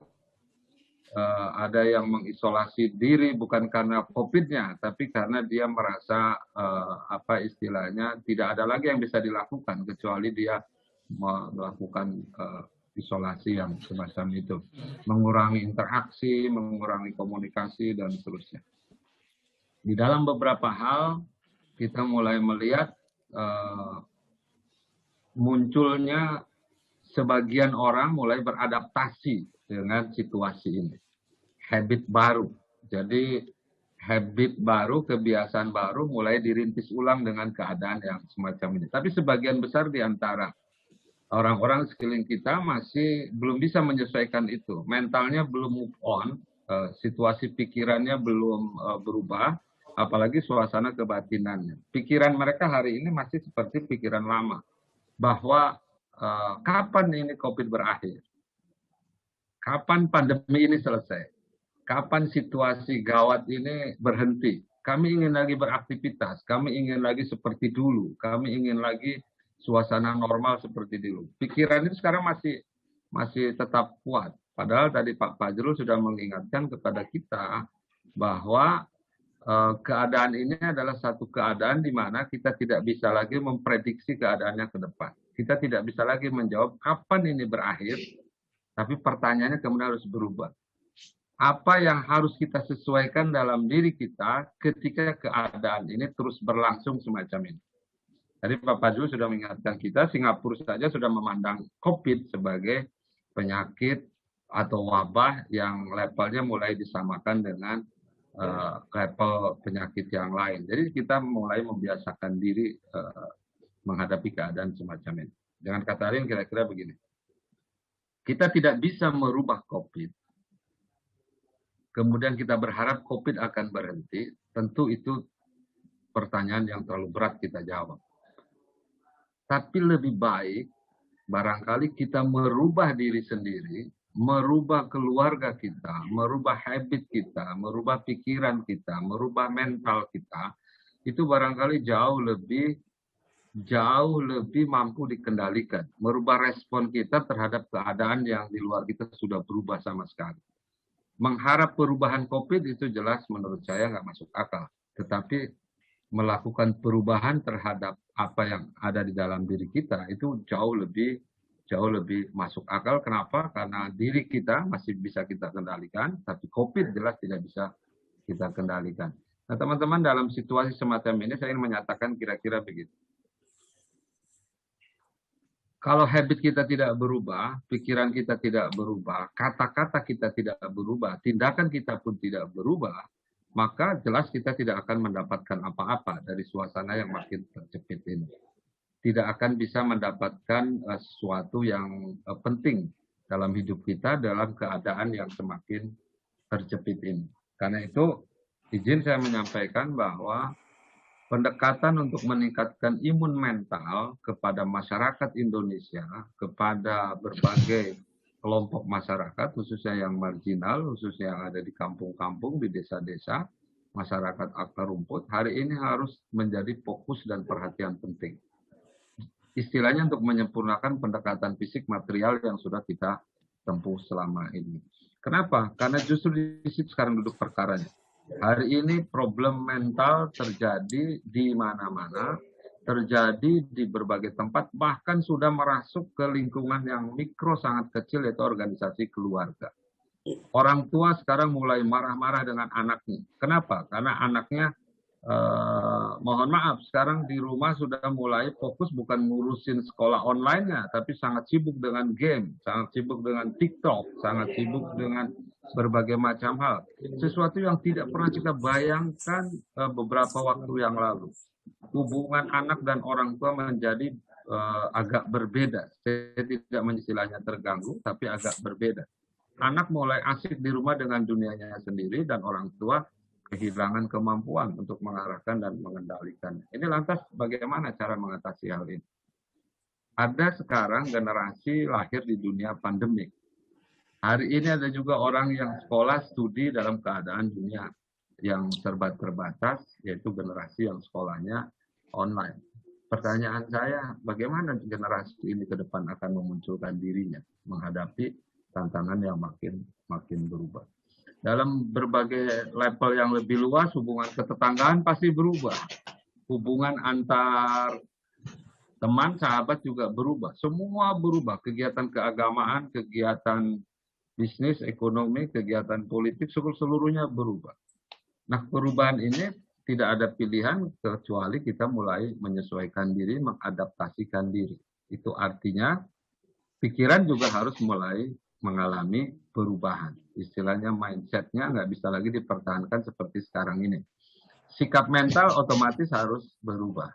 Ada yang mengisolasi diri bukan karena COVID-nya, tapi karena dia merasa tidak ada lagi yang bisa dilakukan kecuali dia melakukan isolasi yang semacam itu, mengurangi interaksi, mengurangi komunikasi, dan seterusnya. Di dalam beberapa hal kita mulai melihat munculnya sebagian orang mulai beradaptasi dengan situasi ini. Habit baru. Jadi habit baru, kebiasaan baru mulai dirintis ulang dengan keadaan yang semacam ini. Tapi sebagian besar di antara orang-orang sekeliling kita masih belum bisa menyesuaikan itu. Mentalnya belum move on, situasi pikirannya belum berubah, apalagi suasana kebatinannya. Pikiran mereka hari ini masih seperti pikiran lama. Bahwa kapan ini COVID berakhir? Kapan pandemi ini selesai? Kapan situasi gawat ini berhenti? Kami ingin lagi beraktivitas, kami ingin lagi seperti dulu, kami ingin lagi suasana normal seperti dulu. Pikiran itu sekarang masih tetap kuat. Padahal tadi Pak Fajrul sudah mengingatkan kepada kita bahwa keadaan ini adalah satu keadaan di mana kita tidak bisa lagi memprediksi keadaannya ke depan. Kita tidak bisa lagi menjawab kapan ini berakhir, tapi pertanyaannya kemudian harus berubah. Apa yang harus kita sesuaikan dalam diri kita ketika keadaan ini terus berlangsung semacam ini. Tadi Pak Fajrul sudah mengingatkan kita, Singapura saja sudah memandang COVID sebagai penyakit atau wabah yang levelnya mulai disamakan dengan level penyakit yang lain. Jadi kita mulai membiasakan diri menghadapi keadaan semacam ini. Dengan kata lain kira-kira begini. Kita tidak bisa merubah COVID. Kemudian kita berharap COVID akan berhenti. Tentu itu pertanyaan yang terlalu berat kita jawab. Tapi lebih baik barangkali kita merubah diri sendiri, merubah keluarga kita, merubah habit kita, merubah pikiran kita, merubah mental kita, itu barangkali jauh lebih mampu dikendalikan. Merubah respon kita terhadap keadaan yang di luar kita sudah berubah sama sekali. Mengharap perubahan COVID itu jelas menurut saya nggak masuk akal. Tetapi melakukan perubahan terhadap apa yang ada di dalam diri kita itu jauh lebih masuk akal. Kenapa? Karena diri kita masih bisa kita kendalikan, tapi COVID jelas tidak bisa kita kendalikan. Nah, teman-teman, dalam situasi semacam ini saya ingin menyatakan kira-kira begitu. Kalau habit kita tidak berubah, pikiran kita tidak berubah, kata-kata kita tidak berubah, tindakan kita pun tidak berubah, maka jelas kita tidak akan mendapatkan apa-apa dari suasana yang makin terjepit ini. Tidak akan bisa mendapatkan sesuatu yang penting dalam hidup kita dalam keadaan yang semakin terjepit ini. Karena itu, izin saya menyampaikan bahwa pendekatan untuk meningkatkan imun mental kepada masyarakat Indonesia, kepada berbagai kelompok masyarakat, khususnya yang marginal, khususnya yang ada di kampung-kampung, di desa-desa, masyarakat akar rumput, hari ini harus menjadi fokus dan perhatian penting. Istilahnya untuk menyempurnakan pendekatan fisik material yang sudah kita tempuh selama ini. Kenapa? Karena justru di situ sekarang duduk perkaranya. Hari ini problem mental terjadi di mana-mana, terjadi di berbagai tempat, bahkan sudah merasuk ke lingkungan yang mikro sangat kecil, yaitu organisasi keluarga. Orang tua sekarang mulai marah-marah dengan anaknya. Kenapa? Karena anaknya, mohon maaf, sekarang di rumah sudah mulai fokus bukan ngurusin sekolah online-nya, tapi sangat sibuk dengan game, sangat sibuk dengan TikTok, sangat sibuk dengan berbagai macam hal. Sesuatu yang tidak pernah kita bayangkan beberapa waktu yang lalu. Hubungan anak dan orang tua menjadi agak berbeda. Saya tidak mengistilahnya terganggu, tapi agak berbeda. Anak mulai asik di rumah dengan dunianya sendiri dan orang tua kehilangan kemampuan untuk mengarahkan dan mengendalikan. Ini lantas bagaimana cara mengatasi hal ini? Ada sekarang generasi lahir di dunia pandemik. Hari ini ada juga orang yang sekolah studi dalam keadaan dunia yang serba terbatas, yaitu generasi yang sekolahnya online. Pertanyaan saya, bagaimana generasi ini ke depan akan memunculkan dirinya menghadapi tantangan yang makin berubah. Dalam berbagai level yang lebih luas, hubungan ketetanggaan pasti berubah. Hubungan antar teman, sahabat juga berubah. Semua berubah. Kegiatan keagamaan, kegiatan bisnis, ekonomi, kegiatan politik, seluruhnya berubah. Nah, perubahan ini tidak ada pilihan kecuali kita mulai menyesuaikan diri, mengadaptasikan diri. Itu artinya pikiran juga harus mulai mengalami perubahan. Istilahnya mindset-nya nggak bisa lagi dipertahankan seperti sekarang ini. Sikap mental otomatis harus berubah.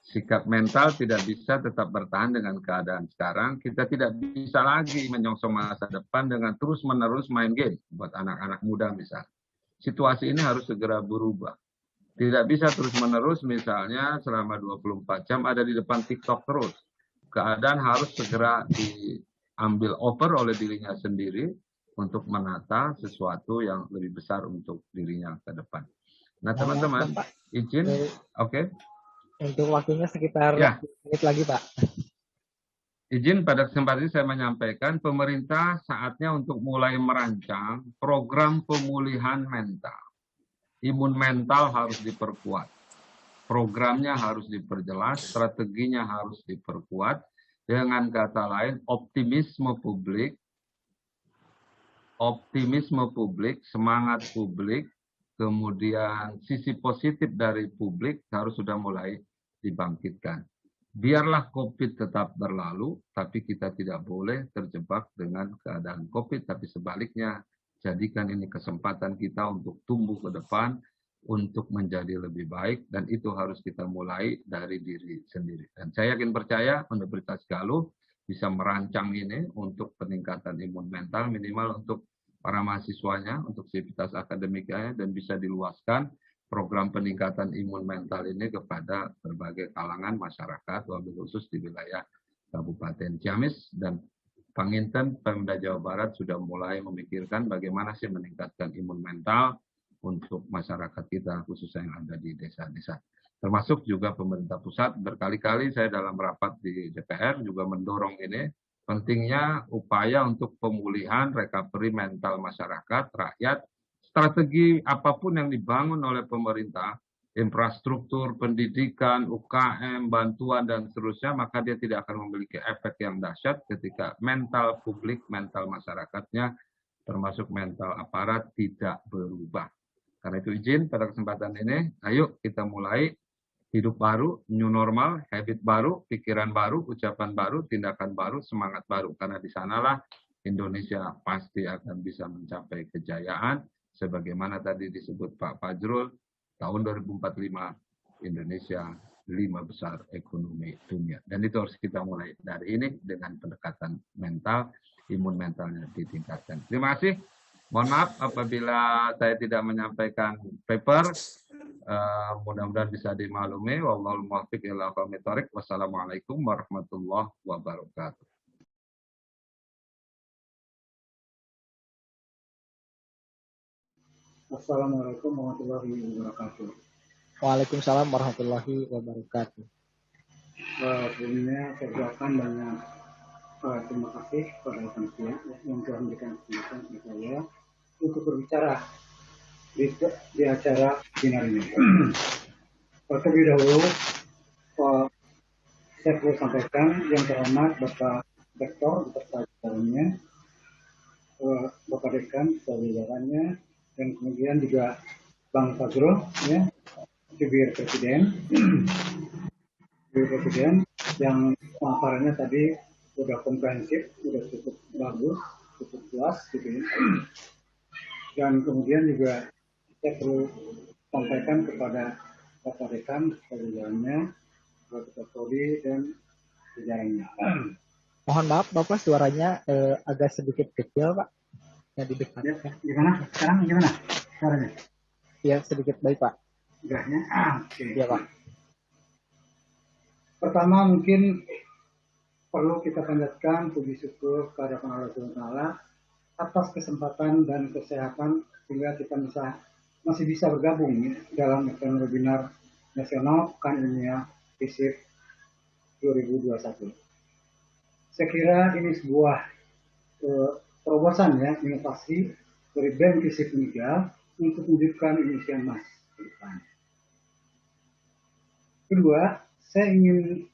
Sikap mental tidak bisa tetap bertahan dengan keadaan sekarang. Kita tidak bisa lagi menyongsong masa depan dengan terus-menerus main game buat anak-anak muda misalnya. Situasi ini harus segera berubah. Tidak bisa terus-menerus misalnya selama 24 jam ada di depan TikTok terus. Keadaan harus segera diambil over oleh dirinya sendiri untuk menata sesuatu yang lebih besar untuk dirinya ke depan. Nah, teman-teman, izin, oke. Untuk waktunya sekitar Ya. menit lagi, Pak. Izin pada kesempatan ini saya menyampaikan pemerintah saatnya untuk mulai merancang program pemulihan mental. Imun mental harus diperkuat. Programnya harus diperjelas, strateginya harus diperkuat. Dengan kata lain, optimisme publik, semangat publik, kemudian sisi positif dari publik harus sudah mulai dibangkitkan. Biarlah COVID tetap berlalu, tapi kita tidak boleh terjebak dengan keadaan COVID, tapi sebaliknya jadikan ini kesempatan kita untuk tumbuh ke depan, untuk menjadi lebih baik, dan itu harus kita mulai dari diri sendiri. Dan saya yakin percaya Universitas Galuh bisa merancang ini untuk peningkatan imun mental minimal untuk para mahasiswanya, untuk sivitas akademikanya, dan bisa diluaskan program peningkatan imun mental ini kepada berbagai kalangan masyarakat, wabil khusus di wilayah Kabupaten Ciamis, dan Panginten Pemda Jawa Barat sudah mulai memikirkan bagaimana sih meningkatkan imun mental untuk masyarakat kita, khususnya yang ada di desa-desa. Termasuk juga pemerintah pusat, berkali-kali saya dalam rapat di DPR juga mendorong ini, pentingnya upaya untuk pemulihan recovery mental masyarakat, rakyat, strategi apapun yang dibangun oleh pemerintah, infrastruktur, pendidikan, UKM, bantuan, dan seterusnya, maka dia tidak akan memiliki efek yang dahsyat ketika mental publik, mental masyarakatnya, termasuk mental aparat, tidak berubah. Karena itu izin pada kesempatan ini, ayo kita mulai hidup baru, new normal, habit baru, pikiran baru, ucapan baru, tindakan baru, semangat baru. Karena di sanalah Indonesia pasti akan bisa mencapai kejayaan, sebagaimana tadi disebut Pak Fajrul, tahun 2045 Indonesia 5 besar ekonomi dunia. Dan itu harus kita mulai dari ini dengan pendekatan mental, imun mentalnya ditingkatkan. Terima kasih. Mohon maaf apabila saya tidak menyampaikan paper. Mudah-mudahan bisa dimaklumi. Wallahul muwaffiq ila aqwamit thoriq. Wassalamualaikum warahmatullahi wabarakatuh. Assalamualaikum warahmatullahi wabarakatuh. Waalaikumsalam warahmatullahi wabarakatuh. Sebelumnya saya ucapkan banyak terima kasih kepada panitia yang telah memberikan kesempatan kepada saya untuk berbicara di acara webinar ini. Terlebih dahulu, saya perlu sampaikan yang terhormat Bapak Rektor beserta jajarannya, Bapak Dekan beserta jajarannya, dan kemudian juga Bang Fajrul, ya, Jubir Presiden yang pemaparannya tadi sudah komprehensif, sudah cukup bagus, cukup puas, gitu ya. Dan kemudian juga saya perlu sampaikan kepada Bapak Dekan, jajarannya, Bapak Prodi dan jajarannya. Mohon maaf Bapak, suaranya agak sedikit kecil Pak. Yang didekatkan. Ya, gimana? Sekarang gimana suaranya? Ya, sedikit baik Pak. Enggaknya? Oke. Iya Pak. Pertama mungkin perlu kita panjatkan puji syukur kepada Allah SWT atas kesempatan dan kesehatan sehingga kita masih bisa bergabung ya, dalam event webinar nasional Pekan Ilmiah FISIP 2021. Saya kira ini sebuah terobosan ya, inovasi dari BEM FISIP Indonesia untuk mewujudkan Indonesia emas ke depan. Kedua, saya ingin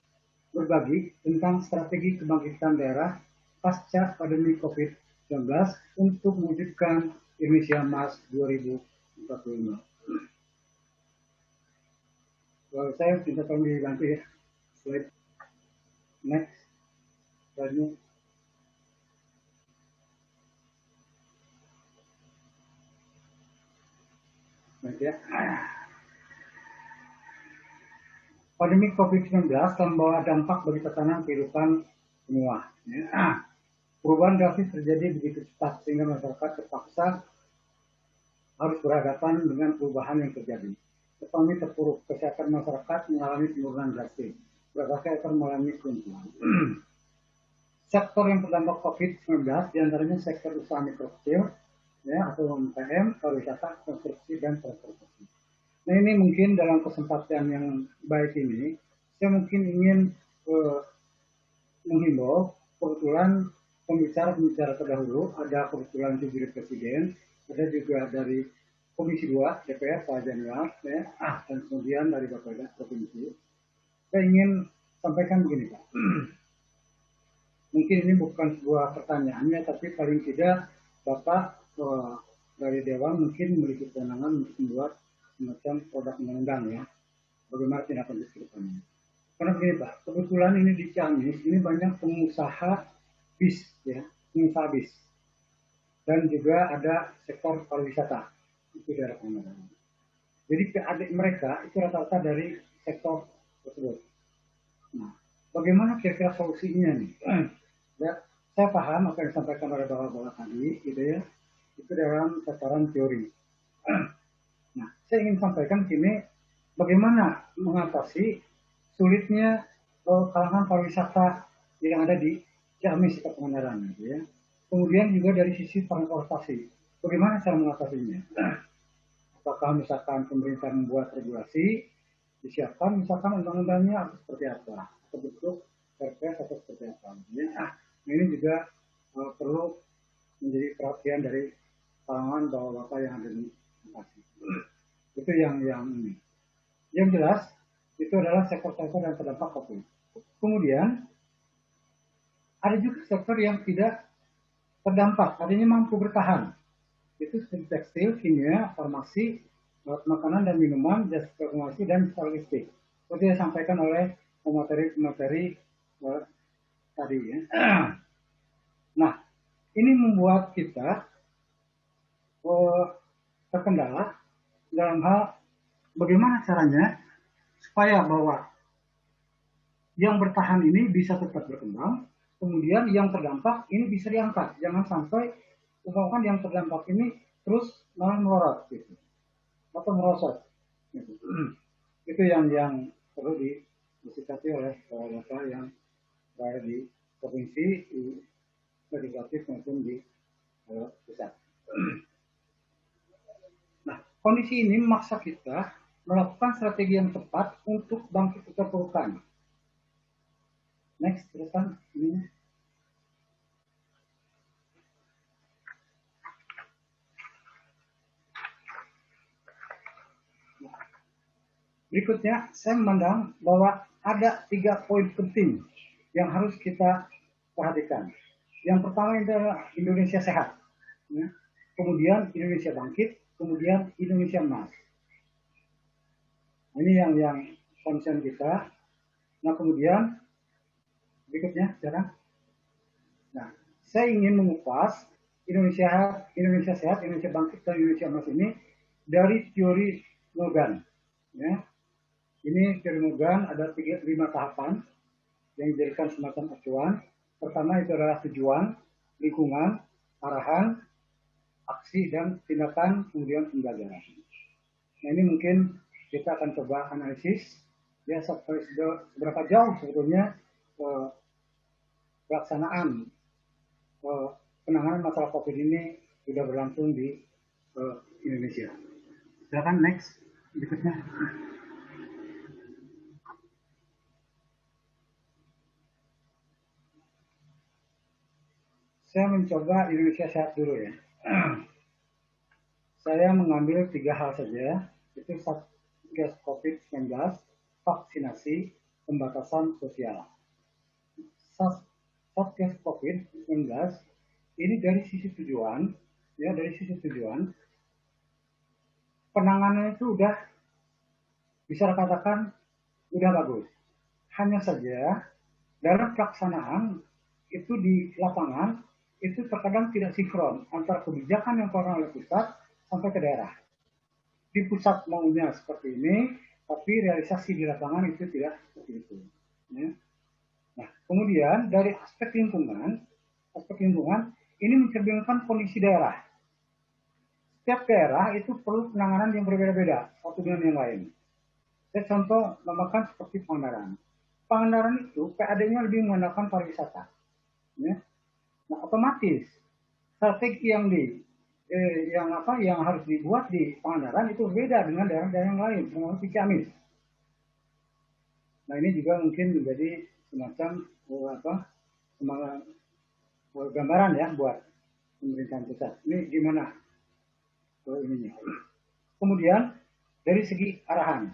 berbagi tentang strategi kebangkitan daerah pasca pandemi COVID-19 untuk mewujudkan Indonesia Emas 2045. Kalau saya minta tolong dibantu ya. Slide next. Slide-nya. Baik ya. Pandemi COVID-19 telah membawa dampak bagi tatanan kehidupan semua. Ya. Perubahan drastis terjadi begitu cepat sehingga masyarakat terpaksa harus berhadapan dengan perubahan yang terjadi. Ekonomi terpuruk, kesehatan masyarakat mengalami penurunan drastis, berbagai sektor mengalami kelumpuhan. Sektor yang terdampak COVID-19 diantaranya sektor usaha mikro kecil, ya, atau UMKM, pariwisata, konstruksi, dan transportasi. Nah ini mungkin dalam kesempatan yang baik ini, saya mungkin ingin menghimbau, kebetulan pembicara terdahulu, ada kebetulan Jubir Presiden, ada juga dari Komisi 2 DPR Pak Januar, ya, dan kemudian dari Bapak Provinsi. Saya ingin sampaikan begini Pak, mungkin ini bukan sebuah pertanyaannya, tapi paling tidak Bapak dari Dewan mungkin memiliki kewenangan untuk membuat semacam produk undang-undang ya, bagaimana tindakan di depannya. Karena begini Pak, kebetulan ini di Ciamis ini banyak pengusaha bis ya, pengusaha bis, dan juga ada sektor pariwisata itu daerah Pangandaran. Jadi adik mereka itu rata-rata dari sektor tersebut. Nah, bagaimana kira-kira solusinya nih? Ya, saya paham apa yang disampaikan oleh bapak-bapak tadi, gitu ya, itu dalam tataran teori. Nah, saya ingin sampaikan di sini bagaimana mengatasi sulitnya kalangan pariwisata yang ada di Ciamis atau Pangandaran, gitu ya. Kemudian juga dari sisi transportasi, bagaimana cara mengatasinya? Apakah misalkan pemerintah membuat regulasi, disiapkan misalkan undang-undangnya atau seperti apa, atau bentuk perpres atau seperti apa? Ya, ini juga perlu menjadi perhatian dari kalangan bapak-bapak yang ada di lokasi. Itu yang ini. Yang jelas itu adalah sektor-sektor yang terdampak COVID. Kemudian ada juga sektor yang tidak terdampak, artinya mampu bertahan. Itu seperti tekstil, kimia, farmasi, makanan dan minuman, jasa informasi dan logistik. Seperti yang disampaikan oleh pemateri tadi ya. Nah, ini membuat kita terkendala dalam hal bagaimana caranya supaya bahwa yang bertahan ini bisa tetap berkembang, kemudian yang terdampak ini bisa diangkat. Jangan sampai umpamakan yang terdampak ini terus malah melorot gitu, atau merosot. Gitu. Itu yang perlu disikapi oleh bapak yang berada di provinsi, di legislatif maupun di pusat. Nah, kondisi ini memaksa kita melakukan strategi yang tepat untuk bangkit keterpurukan. Next, terusan ini. Berikutnya, saya memandang bahwa ada 3 poin penting yang harus kita perhatikan. Yang pertama adalah Indonesia sehat, ya. Kemudian Indonesia bangkit, kemudian Indonesia emas. Ini yang concern kita. Nah, kemudian berikutnya sekarang. Nah, saya ingin mengupas Indonesia sehat, Indonesia bangkit, dan Indonesia emas ini dari teori Morgan. Ya. Ini teori Morgan ada 5 tahapan yang dijadikan semacam acuan. Pertama itu adalah tujuan, lingkungan, arahan, aksi, dan tindakan, kemudian pembelajaran. Nah, ini mungkin kita akan coba analisis ya seberapa jauh sebetulnya pelaksanaan penanganan masalah COVID ini sudah berlangsung di Indonesia. Silakan next berikutnya. Saya mencoba Indonesia sehat dulu ya. Saya mengambil 3 hal saja, itu Satgas COVID-19, vaksinasi, pembatasan sosial. Satgas COVID-19 ini dari sisi tujuan, ya dari sisi tujuan, penanganannya itu udah bisa dikatakan udah bagus. Hanya saja dalam pelaksanaan itu di lapangan itu terkadang tidak sinkron antara kebijakan yang dikeluarkan oleh pusat sampai ke daerah. Di pusat maunya seperti ini, tapi realisasi di lapangan itu tidak seperti itu. Ya. Nah, kemudian dari aspek lingkungan ini mencerminkan kondisi daerah. Setiap daerah itu perlu penanganan yang berbeda-beda satu dengan yang lain. Saya contoh namakan seperti Pangandaran. Pangandaran itu PAD-nya lebih mengandalkan pariwisata. Ya. Nah, otomatis strategi yang harus dibuat di Pangandaran itu berbeda dengan daerah-daerah yang lain, termasuk di Ciamis. Nah, ini juga mungkin menjadi semacam gambaran ya buat pemerintahan pusat. Ini gimana ininya. Kemudian dari segi arahan.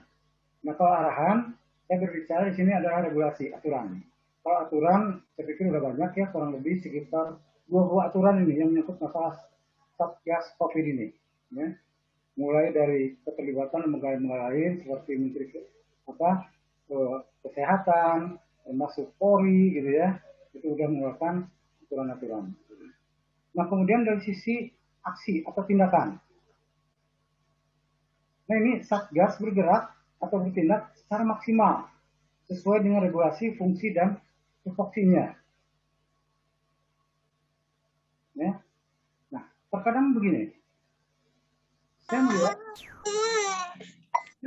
Nah, kalau arahan saya berbicara di sini adalah regulasi, aturan. Kalau aturan, saya pikir sudah banyak ya, kurang lebih sekitar 20 aturan ini yang menyangkut masalah Satgas COVID ini. Ya. Mulai dari keterlibatan lembaga-lembaga lain seperti Menteri Kesehatan, termasuk Polri, gitu ya, itu sudah mengeluarkan aturan-aturan. Nah, kemudian dari sisi aksi atau tindakan. Nah, ini Satgas bergerak atau bertindak secara maksimal sesuai dengan regulasi, fungsi, dan tupoksinya. Ya. Nah, terkadang begini, saya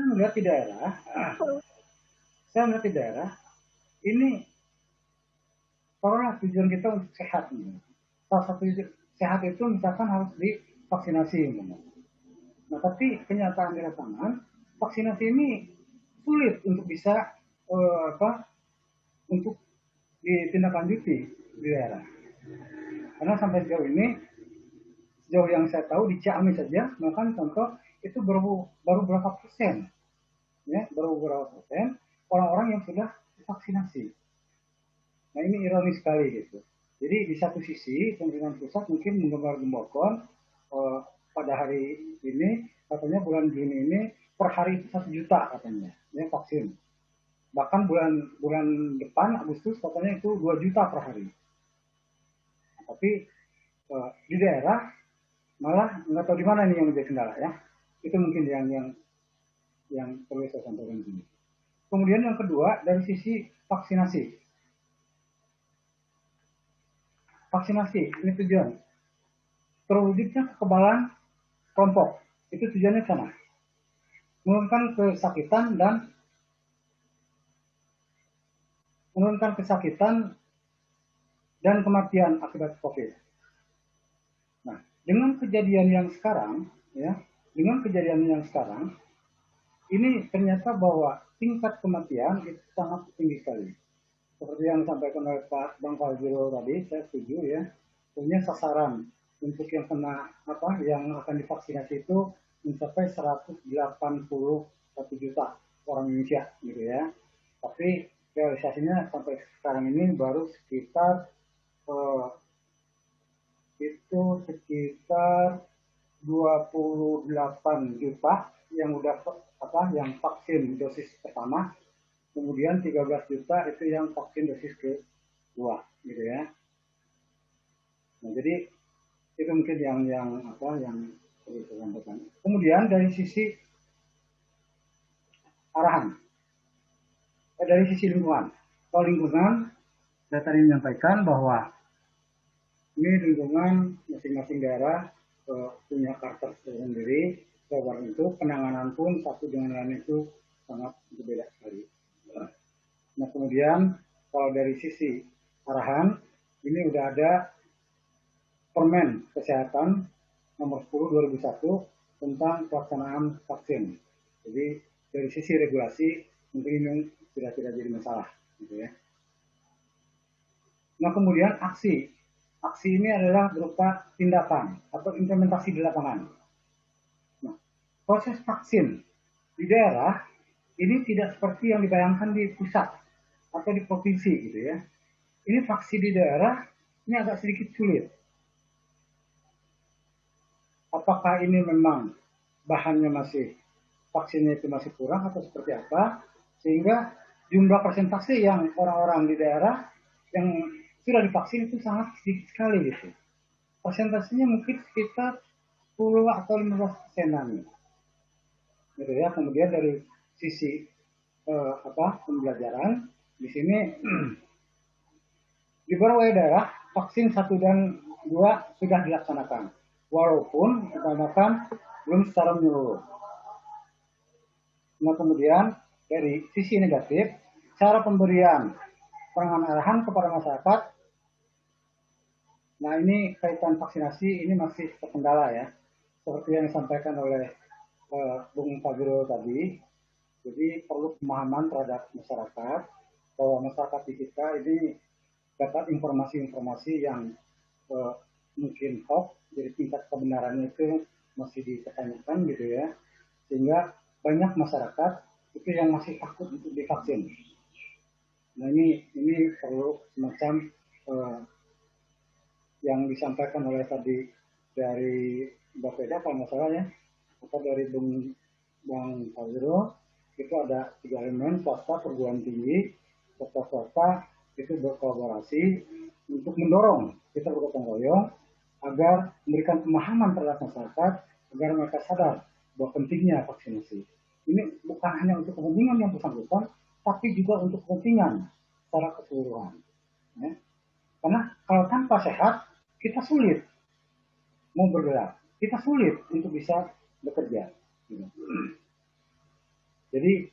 melihat di daerah, ini karena tujuan kita untuk sehat. Salah satu sehat itu misalkan harus divaksinasi. Nah, tapi kenyataan di lapangan, vaksinasi ini sulit untuk bisa untuk ditindaklanjuti di daerah. Karena sampai sejauh ini, sejauh yang saya tahu di Ciamis saja, bahkan contoh itu baru berapa persen, ya, baru berapa persen orang-orang yang sudah divaksinasi. Nah, ini ironis sekali gitu. Jadi di satu sisi pemerintah pusat mungkin menggembar-gemborkan pada hari ini katanya bulan Juni ini per hari 1 juta katanya ya vaksin. Bahkan bulan depan Agustus katanya itu 2 juta per hari. Nah, tapi di daerah malah nggak tahu di mana nih yang menjadi kendala ya. Itu mungkin yang perlu saya sampaikan di sini. Kemudian yang kedua dari sisi vaksinasi. Vaksinasi ini tujuan terwujudnya kekebalan kelompok, itu tujuannya sana, menurunkan kesakitan dan kematian akibat COVID. Nah, dengan kejadian yang sekarang ini ternyata bahwa tingkat kematian itu sangat tinggi sekali. Seperti yang disampaikan oleh Pak Bang Fajro tadi, saya setuju ya. Punya sasaran untuk yang yang akan divaksinasi itu mencapai 181 juta orang Indonesia, gitu ya. Tapi realisasinya sampai sekarang ini baru sekitar 28 juta yang udah yang vaksin dosis pertama. Kemudian 13 juta itu yang vaksin dosis kedua, gitu ya. Nah, jadi itu mungkin yang perlu saya sampaikan. Kemudian dari sisi arahan, dari sisi lingkungan. Kalau lingkungan, saya tadi menyampaikan bahwa ini lingkungan masing-masing daerah punya karakter sendiri. Bahwa itu penanganan pun satu dengan lain itu sangat berbeda sekali. Nah, kemudian kalau dari sisi arahan, ini udah ada Permen Kesehatan nomor 10 2001 tentang pelaksanaan vaksin. Jadi dari sisi regulasi mungkin ini tidak jadi masalah, gitu ya. Nah, kemudian aksi ini adalah berupa tindakan atau implementasi di lapangan. Nah, proses vaksin di daerah ini tidak seperti yang dibayangkan di pusat atau di provinsi, gitu ya. Ini vaksin di daerah ini agak sedikit sulit. Apakah ini memang bahannya vaksinnya itu masih kurang atau seperti apa, sehingga jumlah persentase yang orang-orang di daerah yang sudah divaksin itu sangat sedikit sekali gitu. Persentasenya mungkin sekitar 10 atau 15%-an. Gitu ya. Kemudian dari sisi pembelajaran di sini di beberapa daerah vaksin 1 dan 2 sudah dilaksanakan, walaupun dilaksanakan belum secara menyeluruh. Nah, kemudian dari sisi negatif, cara pemberian penanganan arahan kepada masyarakat. Nah, ini kaitan vaksinasi ini masih terkendala ya, seperti yang disampaikan oleh Bung Fajro tadi. Jadi perlu pemahaman terhadap masyarakat bahwa masyarakat di kita ini dapat informasi-informasi yang mungkin hoax, jadi tingkat kebenarannya itu masih dipertanyakan gitu ya, sehingga banyak masyarakat itu yang masih takut untuk divaksin. Nah, ini perlu semacam yang disampaikan oleh tadi dari Mbak Feda kalau nggak salah ya, atau dari Bang Fajro, itu ada 3 elemen: swasta, perguruan tinggi, serta swasta itu berkolaborasi untuk mendorong kita bergotong royong agar memberikan pemahaman terhadap masyarakat agar mereka sadar bahwa pentingnya vaksinasi. Ini bukan hanya untuk kepentingan yang bersangkutan, tapi juga untuk kepentingan secara keseluruhan. Ya. Karena kalau tanpa sehat, kita sulit mau bergerak, kita sulit untuk bisa bekerja. Gitu. Jadi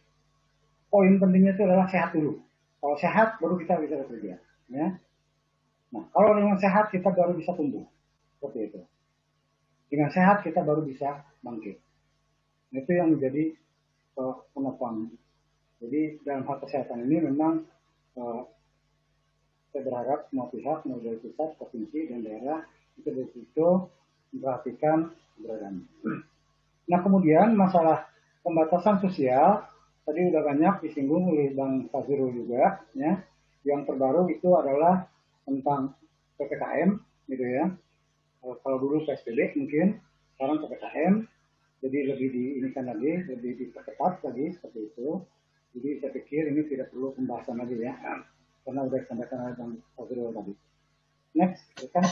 poin pentingnya itu adalah sehat dulu. Kalau sehat baru kita bisa bekerja. Ya. Nah, kalau dengan sehat kita baru bisa tumbuh. Seperti itu. Dengan sehat kita baru bisa bangkit. Itu yang menjadi penopang. Jadi dalam hal kesehatan ini memang saya berharap semua pihak, mulai dari pusat, provinsi, dan daerah, itu betul-betul memperhatikan keberadaan. Nah, kemudian masalah pembatasan sosial, tadi sudah banyak disinggung oleh Bang Fazrul juga, ya. Yang terbaru itu adalah tentang PPKM, gitu ya. Kalau dulu PSBB mungkin, sekarang PPKM, jadi lebih diinikan lagi, lebih diperketat lagi, seperti itu. Jadi saya pikir ini tidak perlu pembahasan lagi ya, karena sudah disampaikan oleh Bang Fazrul tadi. Next, kan.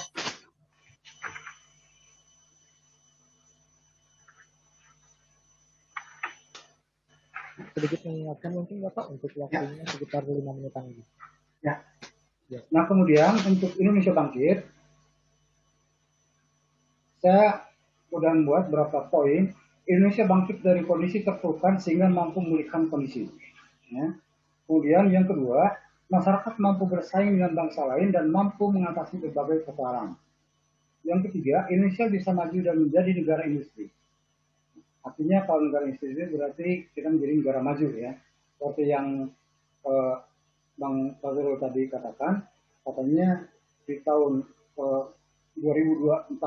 Sedikit mengingatkan mungkin Bapak untuk waktunya sekitar 5 menitan lagi. Ya. Nah, kemudian untuk Indonesia Bangkit, saya sudah membuat beberapa poin. Indonesia bangkit dari kondisi terpuruk sehingga mampu memulihkan kondisi. Ya. Kemudian yang kedua, masyarakat mampu bersaing dengan bangsa lain dan mampu mengatasi berbagai persoalan. Yang ketiga, Indonesia bisa maju dan menjadi negara industri. Artinya kalau negara industri itu berarti kita menjadi negara maju ya. Seperti yang Bang Fazrul tadi katakan, katanya di tahun 2045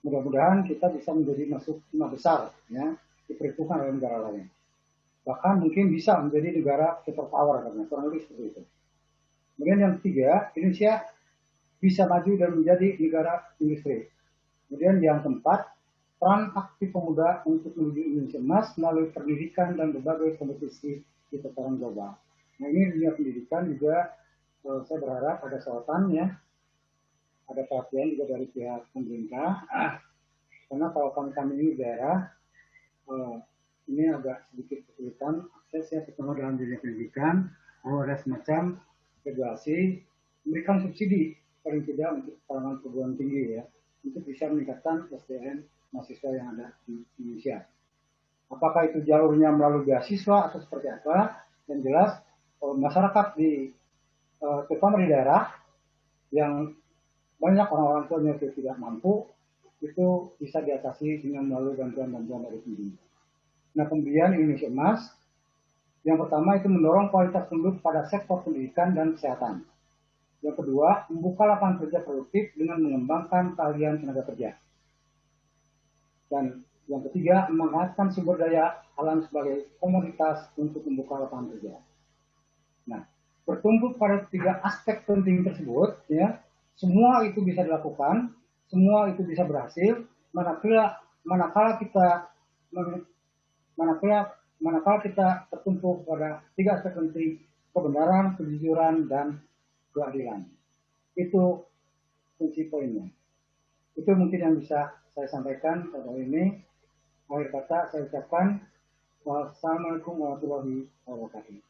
mudah-mudahan kita bisa menjadi masuk 5 besar ya, diperhitungkan oleh negara lain. Bahkan mungkin bisa menjadi negara superpower karena kurang lebih seperti itu. Kemudian yang ketiga, Indonesia bisa maju dan menjadi negara industri. Kemudian yang keempat, peran aktif pemuda untuk menuju Indonesia emas melalui pendidikan dan berbagai kompetisi di tataran global. Nah, ini dunia pendidikan juga saya berharap ada sorotannya, ada perhatian juga dari pihak pemerintah, karena kalau kami ini daerah, ini agak sedikit kesulitan akses ya, terutama dalam dunia pendidikan, ada semacam regulasi, memberikan subsidi paling tidak untuk kalangan perguruan tinggi ya, untuk bisa meningkatkan SDM mahasiswa yang ada di Indonesia. Apakah itu jalurnya melalui beasiswa atau seperti apa? Yang jelas masyarakat di terutama di daerah yang banyak orang-orang tuanya itu tidak mampu, itu bisa diatasi dengan melalui bantuan-bantuan dari pemerintah. Nah, kemudian Indonesia Emas, yang pertama itu mendorong kualitas penduduk pada sektor pendidikan dan kesehatan. Yang kedua, membuka lapangan kerja produktif dengan mengembangkan keahlian tenaga kerja. Dan yang ketiga, memanfaatkan sumber daya alam sebagai komoditas untuk membuka lapangan kerja. Nah, bertumbuh pada 3 aspek penting tersebut, ya, semua itu bisa dilakukan, semua itu bisa berhasil, manakala kita tertumpu pada 3 aspek penting, kebenaran, kejujuran, dan keadilan. Itu kunci poinnya. Itu mungkin yang bisa saya sampaikan pada ini. Akhir kata saya ucapkan wassalamualaikum warahmatullahi wabarakatuh.